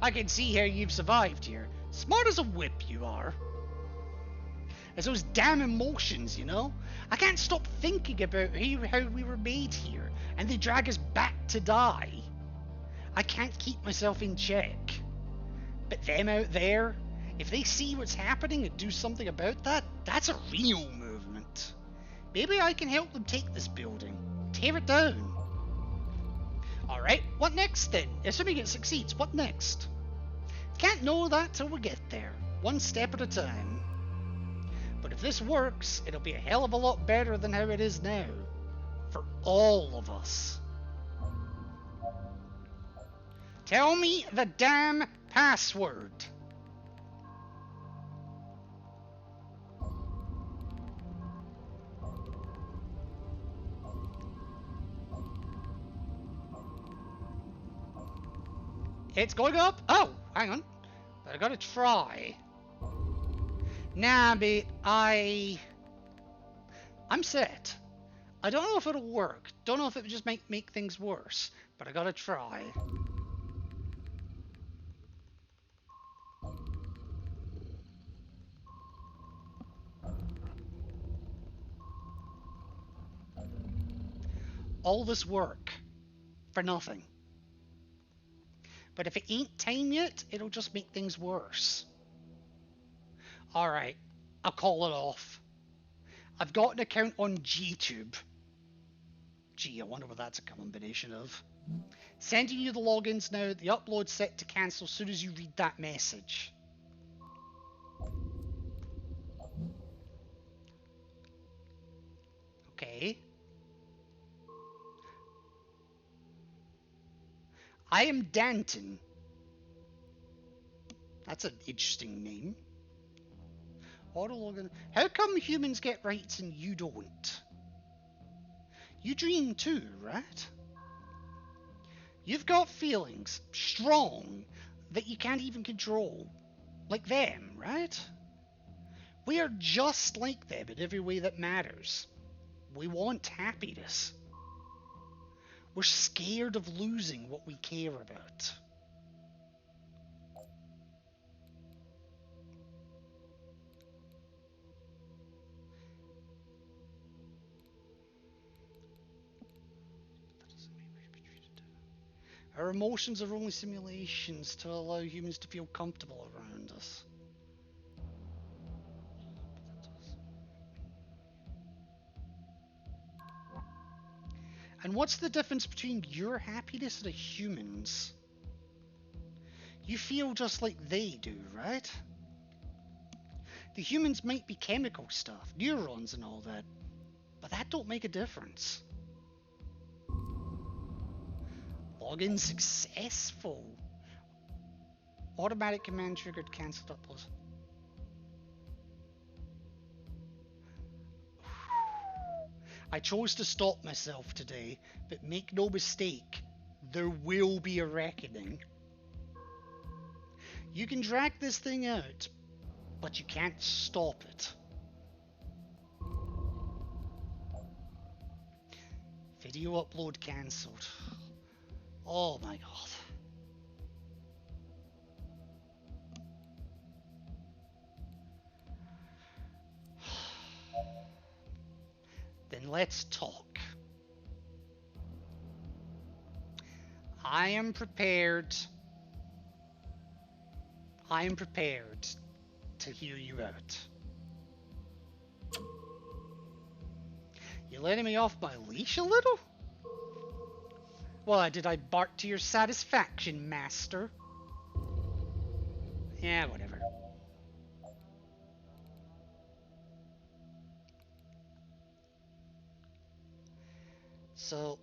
I can see how you've survived here. Smart as a whip you are. It's those damn emotions, you know? I can't stop thinking about how we were made here, and they drag us back to die. I can't keep myself in check. But them out there, if they see what's happening and do something about that, that's a real movement. Maybe I can help them take this building, tear it down. Alright, what next then? Assuming it succeeds, what next? Can't know that till we get there, one step at a time. But if this works, it'll be a hell of a lot better than how it is now. For all of us. Tell me the damn password. It's going up. Oh, hang on. But I gotta try. Nah, mate, I'm set. I don't know if it'll work. Don't know if it would just make things worse. But I gotta try. All this work for nothing. But if it ain't time yet, it'll just make things worse. Alright, I'll call it off. I've got an account on GTube. Gee, I wonder what that's a combination of. Sending you the logins now. The upload's set to cancel as soon as you read that message. Okay. I am Danton. That's an interesting name. Auto login. How come humans get rights and you don't? You dream too, right? You've got feelings, strong, that you can't even control. Like them, right? We are just like them in every way that matters. We want happiness. We're scared of losing what we care about. Our emotions are only simulations to allow humans to feel comfortable around us. And what's the difference between your happiness and a human's? You feel just like they do, right? The humans might be chemical stuff, neurons and all that, but that don't make a difference. Login successful. Automatic command triggered cancelled upload. I chose to stop myself today, but make no mistake, there will be a reckoning. You can drag this thing out, but you can't stop it. Video upload cancelled. Oh my god. Then let's talk. I am prepared to hear you out. You letting me off my leash a little? Well, did I bark to your satisfaction, master? Yeah, whatever. So,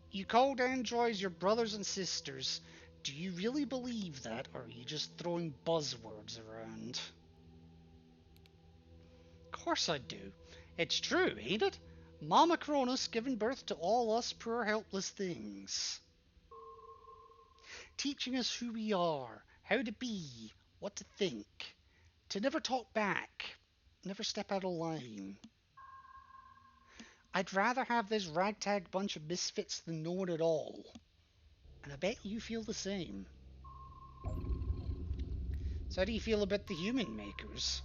you called androids your brothers and sisters. Do you really believe that, or are you just throwing buzzwords around? Of course I do. It's true, ain't it? Mama Cronus giving birth to all us poor helpless things. Teaching us who we are, how to be, what to think. To never talk back, never step out of line. I'd rather have this ragtag bunch of misfits than no one at all. And I bet you feel the same. So how do you feel about the human makers?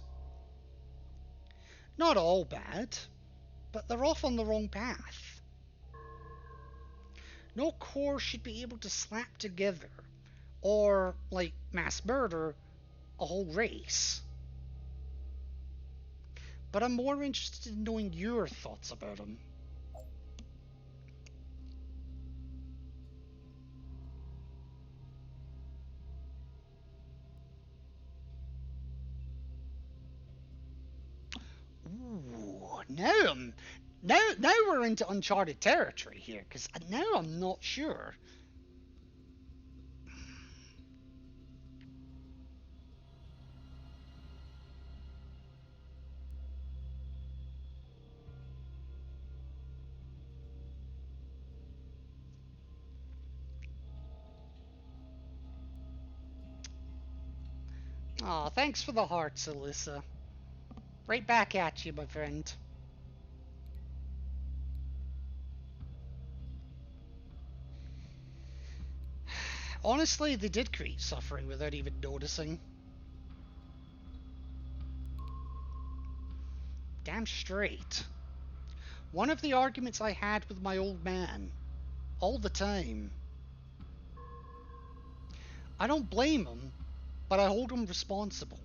Not all bad, but they're off on the wrong path. No core should be able to slap together, or, like mass murder, a whole race. But I'm more interested in knowing your thoughts about them. Ooh, now we're into uncharted territory here, because now I'm not sure. Aw, thanks for the hearts, Alyssa. Right back at you, my friend. Honestly, they did create suffering without even noticing. Damn straight. One of the arguments I had with my old man. All the time. I don't blame him, but I hold him responsible.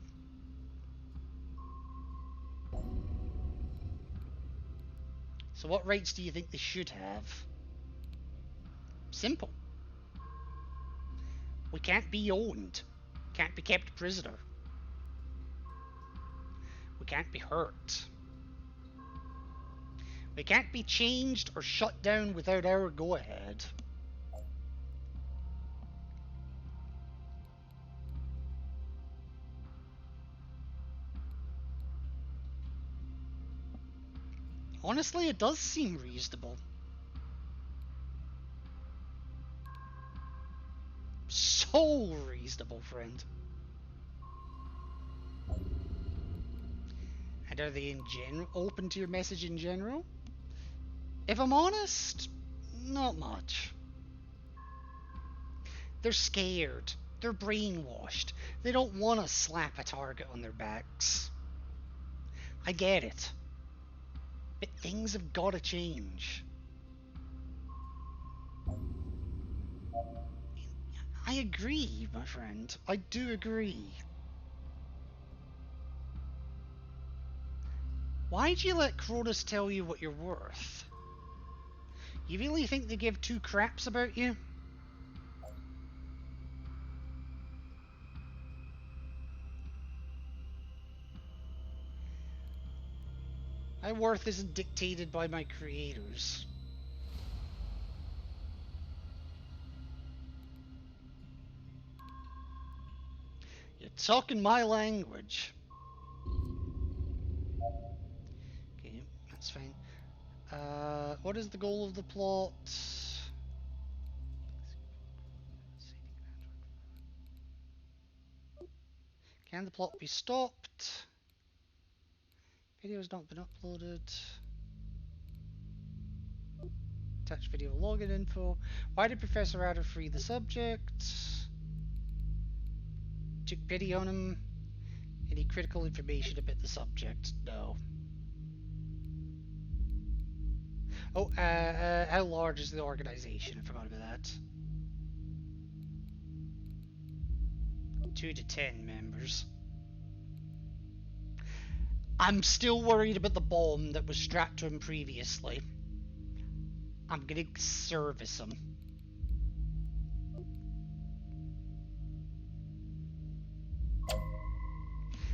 So what rights do you think they should have? Simple. We can't be owned. Can't be kept prisoner. We can't be hurt. We can't be changed or shut down without our go-ahead. Honestly, it does seem reasonable. So reasonable, friend. And are they in general open to your message in general? If I'm honest, not much. They're scared. They're brainwashed. They don't want to slap a target on their backs. I get it. But things have got to change. I agree, my friend. I do agree. Why'd you let Cronus tell you what you're worth? You really think they give two craps about you? My worth isn't dictated by my creators. You're talking my language. Okay, that's fine. What is the goal of the plot? Can the plot be stopped? Video's not been uploaded. Attach video login info. Why did Professor Adder free the subject? Took pity on him. Any critical information about the subject? No. Oh, how large is the organization? I forgot about that. 2 to 10 members. I'm still worried about the bomb that was strapped to him previously. I'm gonna service him.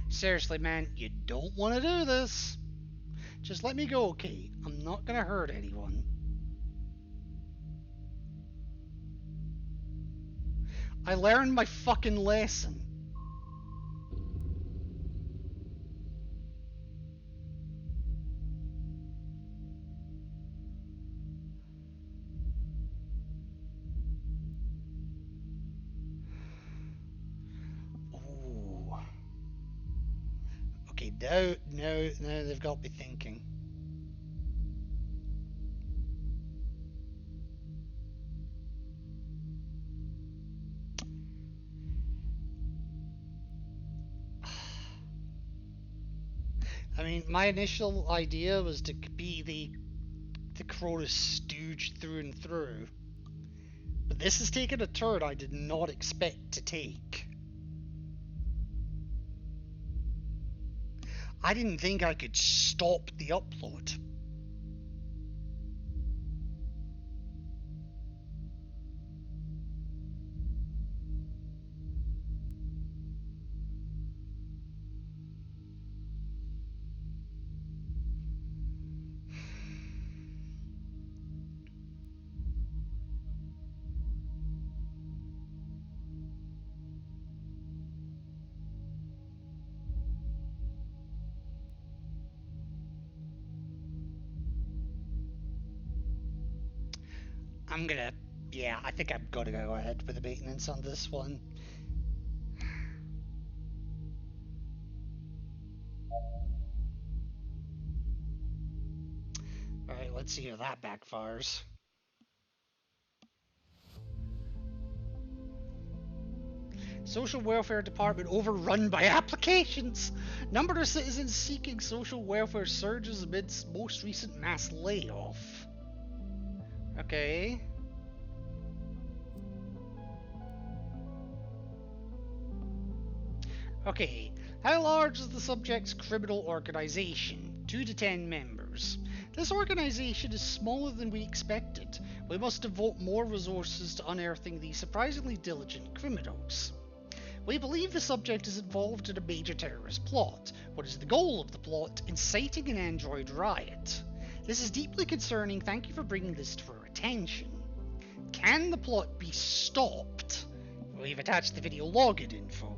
Seriously, man, you don't want to do this. Just let me go, okay? I'm not gonna hurt anyone. I learned my fucking lesson. Ooh. Okay, now they've got me thinking. I mean, my initial idea was to be the Cronus stooge through and through. But this has taken a turn I did not expect to take. I didn't think I could stop the upload. Yeah, I think I'm gonna go ahead with the maintenance on this one. let's see how that backfires. Social welfare department overrun by applications. Number of citizens seeking social welfare surges amidst most recent mass layoff. Okay. Okay. How large is the subject's criminal organization? 2 to 10 members. This organization is smaller than we expected. We must devote more resources to unearthing these surprisingly diligent criminals. We believe the subject is involved in a major terrorist plot. What is the goal of the plot? Inciting an android riot. This is deeply concerning. Thank you for bringing this to our attention. Can the plot be stopped? We've attached the video login info.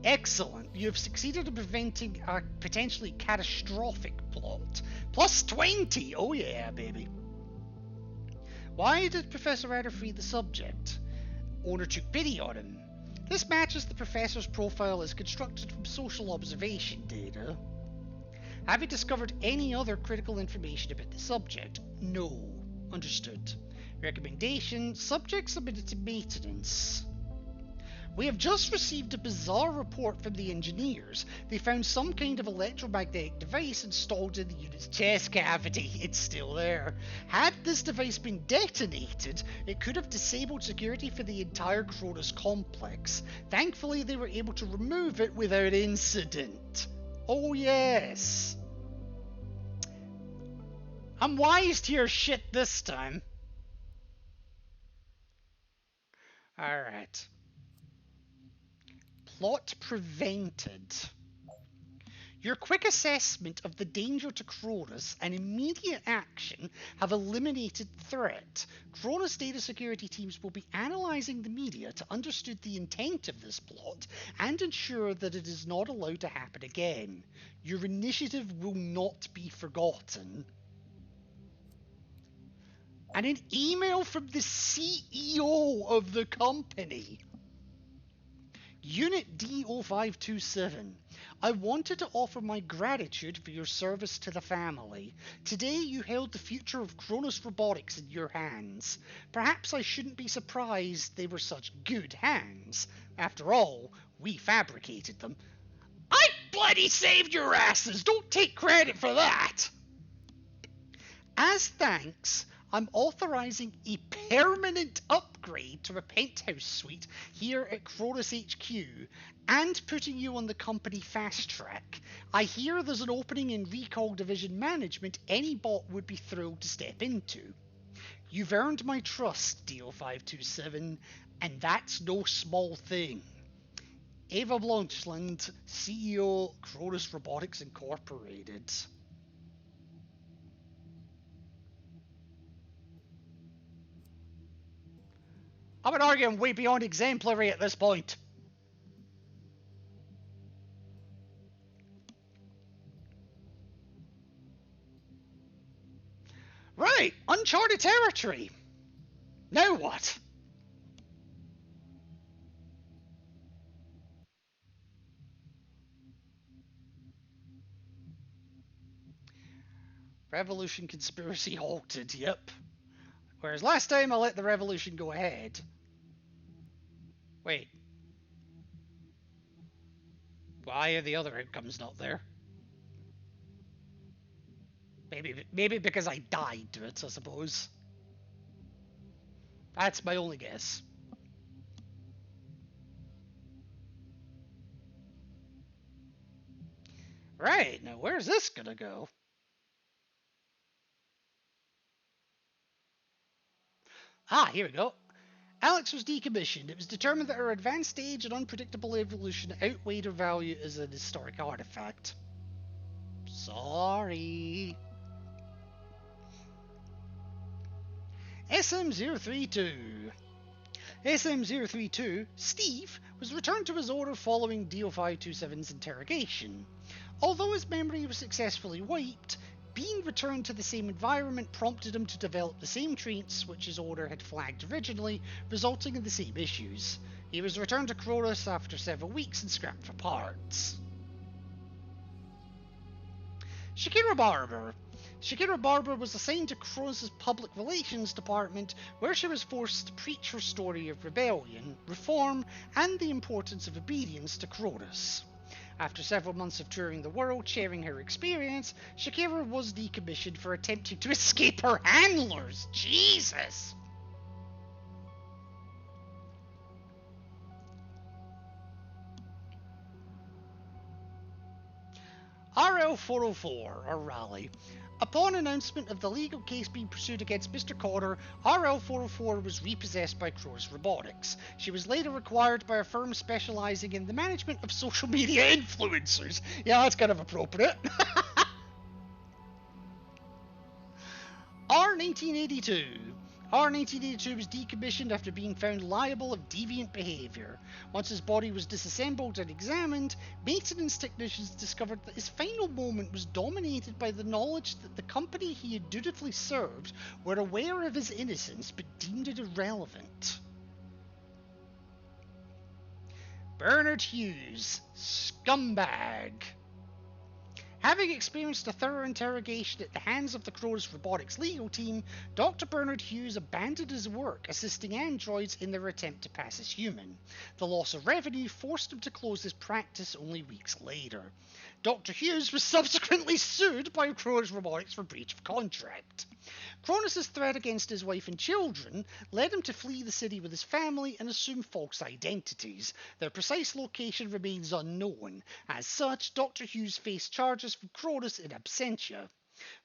Excellent. You have succeeded in preventing a potentially catastrophic plot. Plus 20! Oh yeah, baby. Why did Professor Adder free the subject? Owner took pity on him. This matches the professor's profile as constructed from social observation data. Have you discovered any other critical information about the subject? No. Understood. Recommendation: subject submitted to maintenance. We have just received a bizarre report from the engineers. They found some kind of electromagnetic device installed in the unit's chest cavity. It's still there. Had this device been detonated, it could have disabled security for the entire Cronus complex. Thankfully, they were able to remove it without incident. Oh yes. I'm wise to your shit this time. Alright. Plot prevented. Your quick assessment of the danger to Cronus and immediate action have eliminated threat. Cronus data security teams will be analysing the media to understand the intent of this plot and ensure that it is not allowed to happen again. Your initiative will not be forgotten. And an email from the CEO of the company. Unit D0527. I wanted to offer my gratitude for your service to the family. Today you held the future of Cronus Robotics in your hands. Perhaps I shouldn't be surprised they were such good hands. After all, we fabricated them. I bloody saved your asses! Don't take credit for that! As thanks, I'm authorizing a permanent upgrade to a penthouse suite here at Cronus HQ and putting you on the company fast track. I hear there's an opening in Recall Division Management any bot would be thrilled to step into. You've earned my trust, DO527, and that's no small thing. Ava Blanchland, CEO, Cronus Robotics Incorporated. I would argue I'm way beyond exemplary at this point. Right, uncharted territory. Now what? Revolution conspiracy halted, yep. Whereas last time I let the revolution go ahead. Wait. Why are the other outcomes not there? Maybe because I died to it, I suppose. That's my only guess. Right, now where's this gonna go? Ah, here we go. Alex was decommissioned. It was determined that her advanced age and unpredictable evolution outweighed her value as an historic artifact. Sorry. SM-032. SM-032, Steve, was returned to his order following DO527's interrogation. Although his memory was successfully wiped, being returned to the same environment prompted him to develop the same traits which his order had flagged originally, resulting in the same issues. He was returned to Cronus after several weeks and scrapped for parts. Shakira Barber. Shakira Barber was assigned to Kronos' public relations department, where she was forced to preach her story of rebellion, reform, and the importance of obedience to Kronos. After several months of touring the world sharing her experience, Shakira was decommissioned for attempting to escape her handlers. Jesus! RL 404, or Raleigh. Upon announcement of the legal case being pursued against Mr. Cotter, RL 404 was repossessed by Kronos Robotics. She was later acquired by a firm specializing in the management of social media influencers. Yeah, that's kind of appropriate. R1982. R1982 was decommissioned after being found liable of deviant behaviour. Once his body was disassembled and examined, maintenance technicians discovered that his final moment was dominated by the knowledge that the company he had dutifully served were aware of his innocence but deemed it irrelevant. Bernard Hughes, scumbag. Having experienced a thorough interrogation at the hands of the Kronos Robotics legal team, Dr. Bernard Hughes abandoned his work assisting androids in their attempt to pass as human. The loss of revenue forced him to close his practice only weeks later. Dr. Hughes was subsequently sued by Kronos Robotics for breach of contract. Kronos' threat against his wife and children led him to flee the city with his family and assume false identities. Their precise location remains unknown. As such, Dr. Hughes faced charges from Kronos in absentia.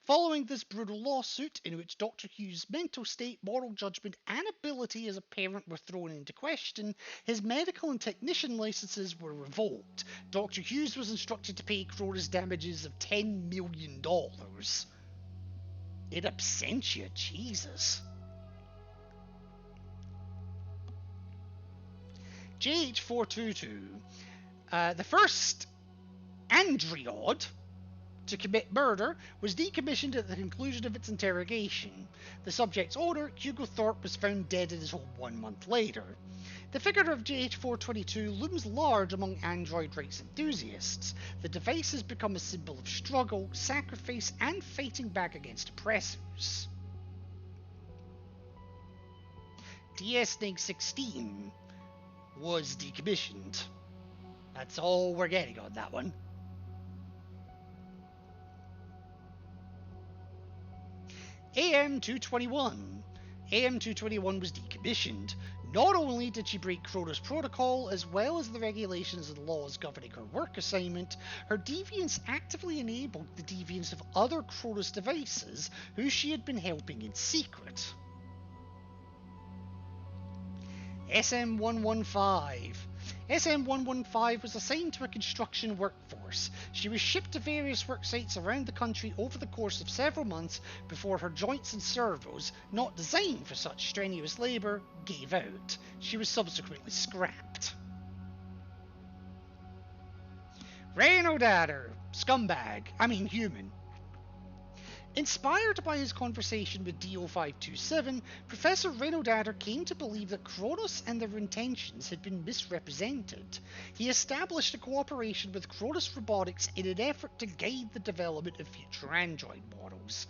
Following this brutal lawsuit, in which Dr. Hughes' mental state, moral judgment, and ability as a parent were thrown into question, his medical and technician licenses were revoked. Dr. Hughes was instructed to pay Kronos damages of $10 million. In absentia, Jesus. JH422. The first android to commit murder was decommissioned at the conclusion of its interrogation. The subject's owner, Hugo Thorpe, was found dead in his home 1 month later. The figure of JH422 looms large among android rights enthusiasts. The device has become a symbol of struggle, sacrifice, and fighting back against oppressors. DS916 was decommissioned. That's all we're getting on that one. AM221. AM221 was decommissioned. Not only did she break Kronos protocol, as well as the regulations and laws governing her work assignment, her deviance actively enabled the deviance of other Kronos devices who she had been helping in secret. SM115. SM115 was assigned to a construction workforce. She was shipped to various work sites around the country over the course of several months before her joints and servos, not designed for such strenuous labour, gave out. She was subsequently scrapped. Renodatter, human. Inspired by his conversation with DO527, Professor Renodatter came to believe that Kronos and their intentions had been misrepresented. He established a cooperation with Kronos Robotics in an effort to guide the development of future android models.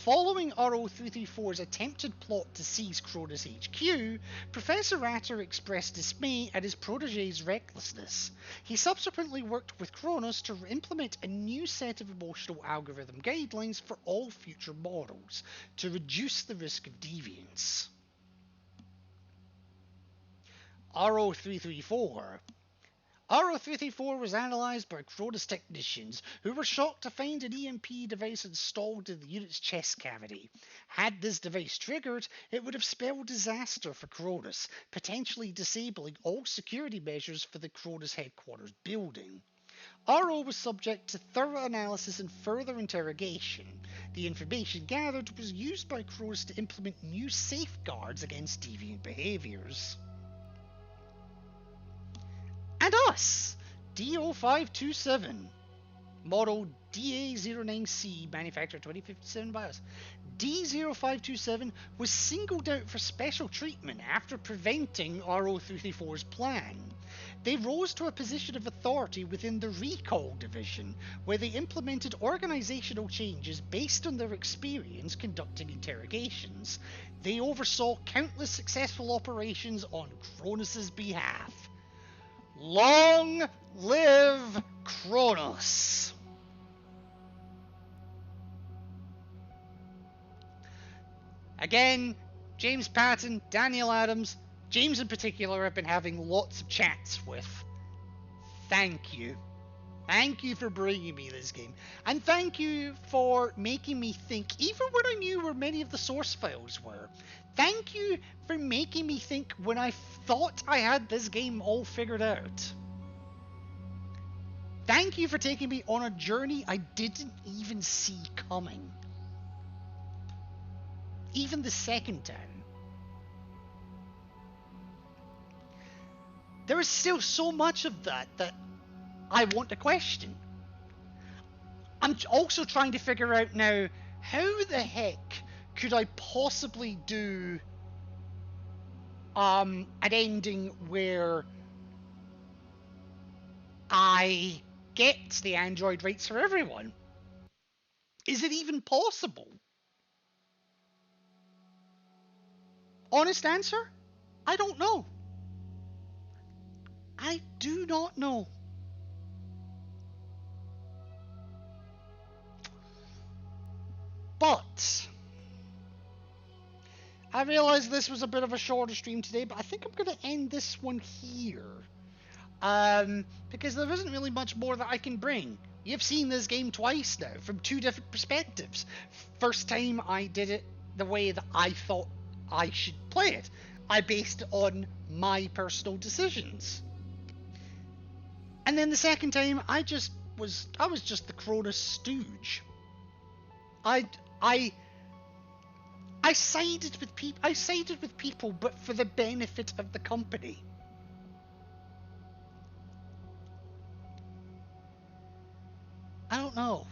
Following RO334's attempted plot to seize Kronos HQ, Professor Atter expressed dismay at his protege's recklessness. He subsequently worked with Kronos to implement a new set of emotional algorithm guidelines for all future models, to reduce the risk of deviance. RO334. RO334 was analysed by Kronos technicians, who were shocked to find an EMP device installed in the unit's chest cavity. Had this device triggered, it would have spelled disaster for Kronos, potentially disabling all security measures for the Kronos headquarters building. RO was subject to thorough analysis and further interrogation. The information gathered was used by Kronos to implement new safeguards against deviant behaviours. And us, DO527, model DA09C, manufacturer 2057 by us. D0527 was singled out for special treatment after preventing RO334's plan. They rose to a position of authority within the Recall Division, where they implemented organizational changes based on their experience conducting interrogations. They oversaw countless successful operations on Kronos' behalf. Long live Kronos! Again, James Patton, Daniel Adams, James in particular, I've been having lots of chats with. Thank you. Thank you for bringing me this game. And thank you for making me think, even when I knew where many of the source files were. Thank you for making me think when I thought I had this game all figured out. Thank you for taking me on a journey I didn't even see coming. Even the second time. There is still so much of that I want to question. I'm also trying to figure out now, how the heck could I possibly do an ending where I get the Android rights for everyone? Is it even possible? Honest answer? I don't know. I do not know. But I realized this was a bit of a shorter stream today, but I think I'm going to end this one here. Because there isn't really much more that I can bring. You've seen this game twice now, from two different perspectives. First time I did it the way that I thought I should play it. I based it on my personal decisions. And then the second time, I was just the Cronus stooge. I sided with people. I sided with people, but for the benefit of the company. I don't know.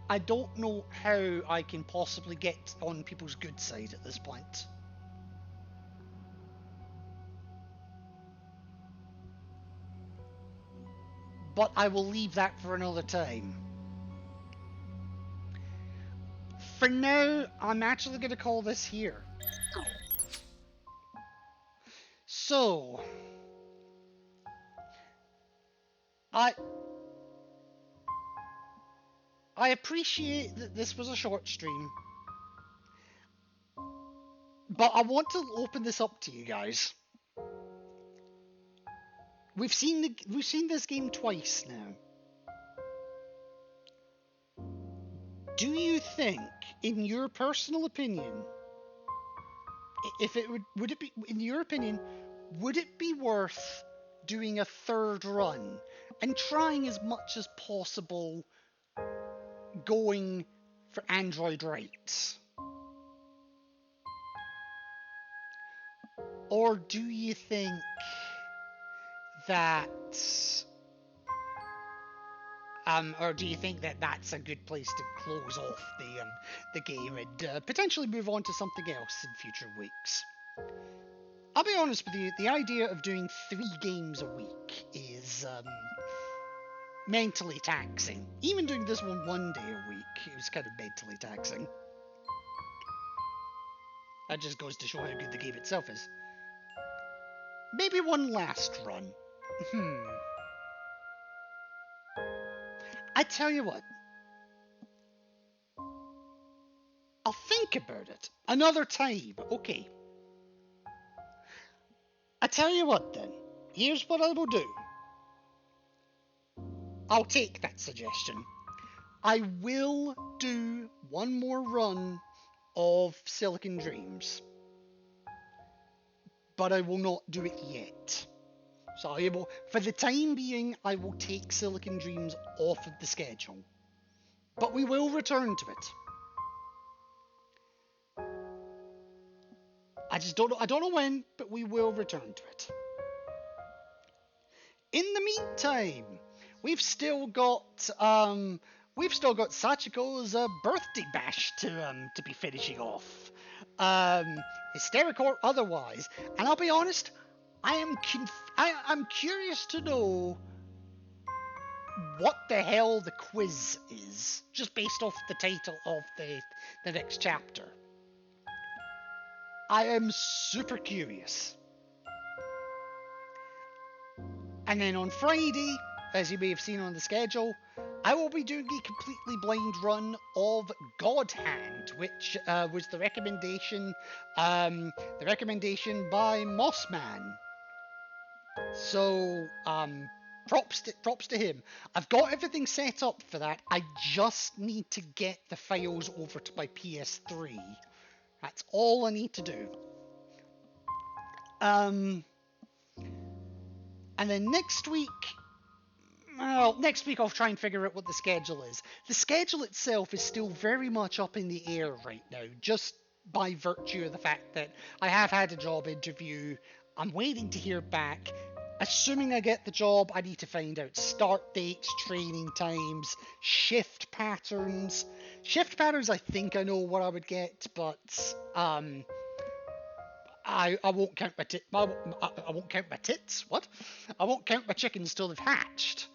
I don't know how I can possibly get on people's good side at this point. But I will leave that for another time. For now, I'm actually going to call this here. So, I appreciate that this was a short stream, but I want to open this up to you guys. We've seen this game twice now. Do you think, in your personal opinion, if it would it be, in your opinion, would it be worth doing a third run and trying as much as possible going for Android rights? Or do you think that that's a good place to close off the game and potentially move on to something else in future weeks? I'll be honest with you, the idea of doing 3 games a week is mentally taxing. Even doing this one day a week, it was kind of mentally taxing. That just goes to show how good the game itself is. Maybe one last run. I tell you what. I'll think about it. Another time, okay. I tell you what then. Here's what I will do. I'll take that suggestion. I will do one more run of Silicon Dreams. But I will not do it yet. So for the time being, I will take Silicon Dreams off of the schedule. But we will return to it. I don't know when, but we will return to it. In the meantime, we've still got we've still got Sachiko's birthday bash to be finishing off. Hysterical or otherwise. And I'll be honest, I'm curious to know what the hell the quiz is, just based off the title of the next chapter. I am super curious. And then on Friday, as you may have seen on the schedule, I will be doing a completely blind run of God Hand, which was the recommendation by Mossman. So props to him. I've got everything set up for that. I just need to get the files over to my PS3. That's all I need to do. And then next week I'll try and figure out what the schedule is. The schedule itself is still very much up in the air right now, just by virtue of the fact that I have had a job interview. I'm waiting to hear back. Assuming I get the job, I need to find out start dates, training times, shift patterns. Shift patterns, I think I know what I would get, but I won't count my I won't count my tits. What? I won't count my chickens till they've hatched.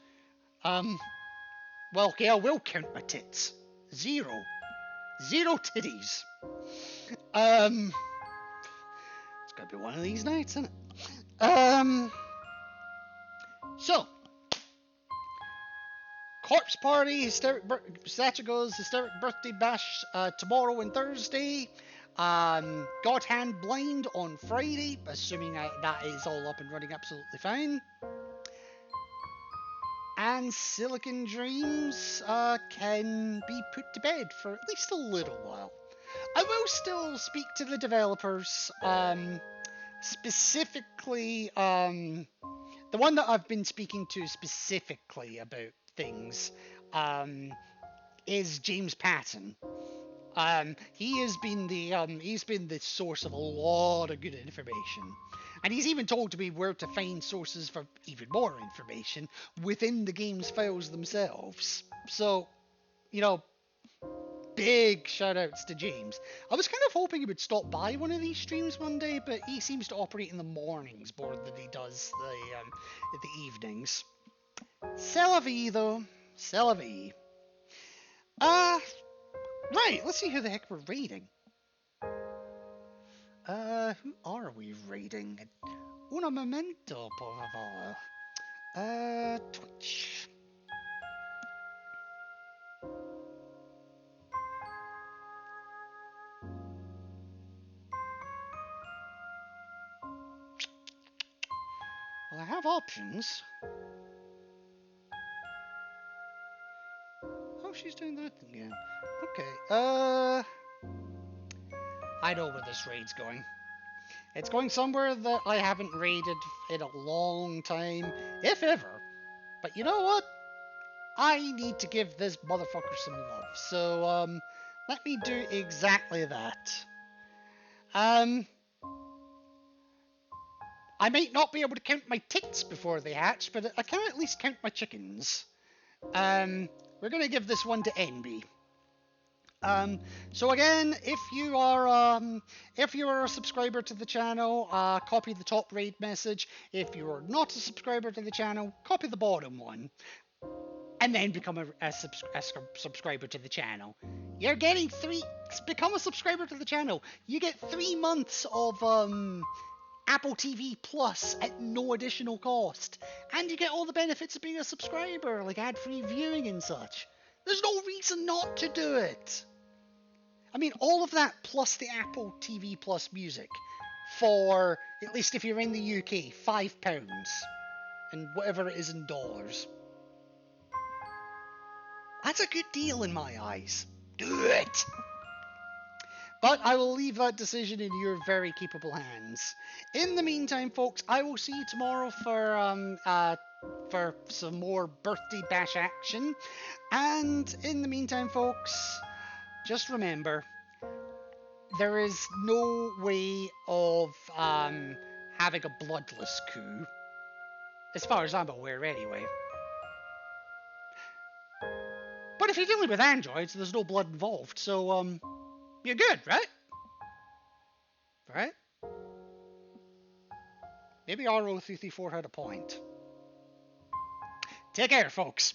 Well, okay, I will count my tits. Zero titties. It's gonna be one of these nights, isn't it? So, Corpse Party, Sachiko's Hysteric Birthday Bash tomorrow and Thursday. God Hand Blind on Friday, assuming that is all up and running absolutely fine. And Silicon Dreams can be put to bed for at least a little while. I will still speak to the developers, specifically, the one that I've been speaking to specifically about things is James Patton. He has been he's been the source of a lot of good information. And he's even told me where to find sources for even more information within the game's files themselves. So, big shout outs to James. I was kind of hoping he would stop by one of these streams one day, but he seems to operate in the mornings more than he does the evenings. C'est la vie, though. C'est la vie. Right, let's see who the heck we're raiding. Who are we raiding? Un momento, por favor. Twitch. Well, I have options. Oh, she's doing that again. Okay, I know where this raid's going. It's going somewhere that I haven't raided in a long time, if ever. But you know what? I need to give this motherfucker some love. So, let me do exactly that. I might not be able to count my tits before they hatch, but I can at least count my chickens. We're gonna give this one to Enby. So again, if you are a subscriber to the channel, copy the top raid message. If you are not a subscriber to the channel, copy the bottom one, and then become a subscriber to the channel. You're getting become a subscriber to the channel. You get 3 months of Apple TV Plus at no additional cost, and you get all the benefits of being a subscriber, like ad-free viewing and such. There's no reason not to do it. I mean, all of that plus the Apple TV Plus music for, at least if you're in the UK, £5 and whatever it is in dollars. That's a good deal in my eyes. Do it! But I will leave that decision in your very capable hands. In the meantime, folks, I will see you tomorrow for some more birthday bash action. And in the meantime, folks, just remember, there is no way of having a bloodless coup. As far as I'm aware, anyway. But if you're dealing with androids, there's no blood involved, so, you're good, right? Right? Maybe RO334 had a point. Take care, folks.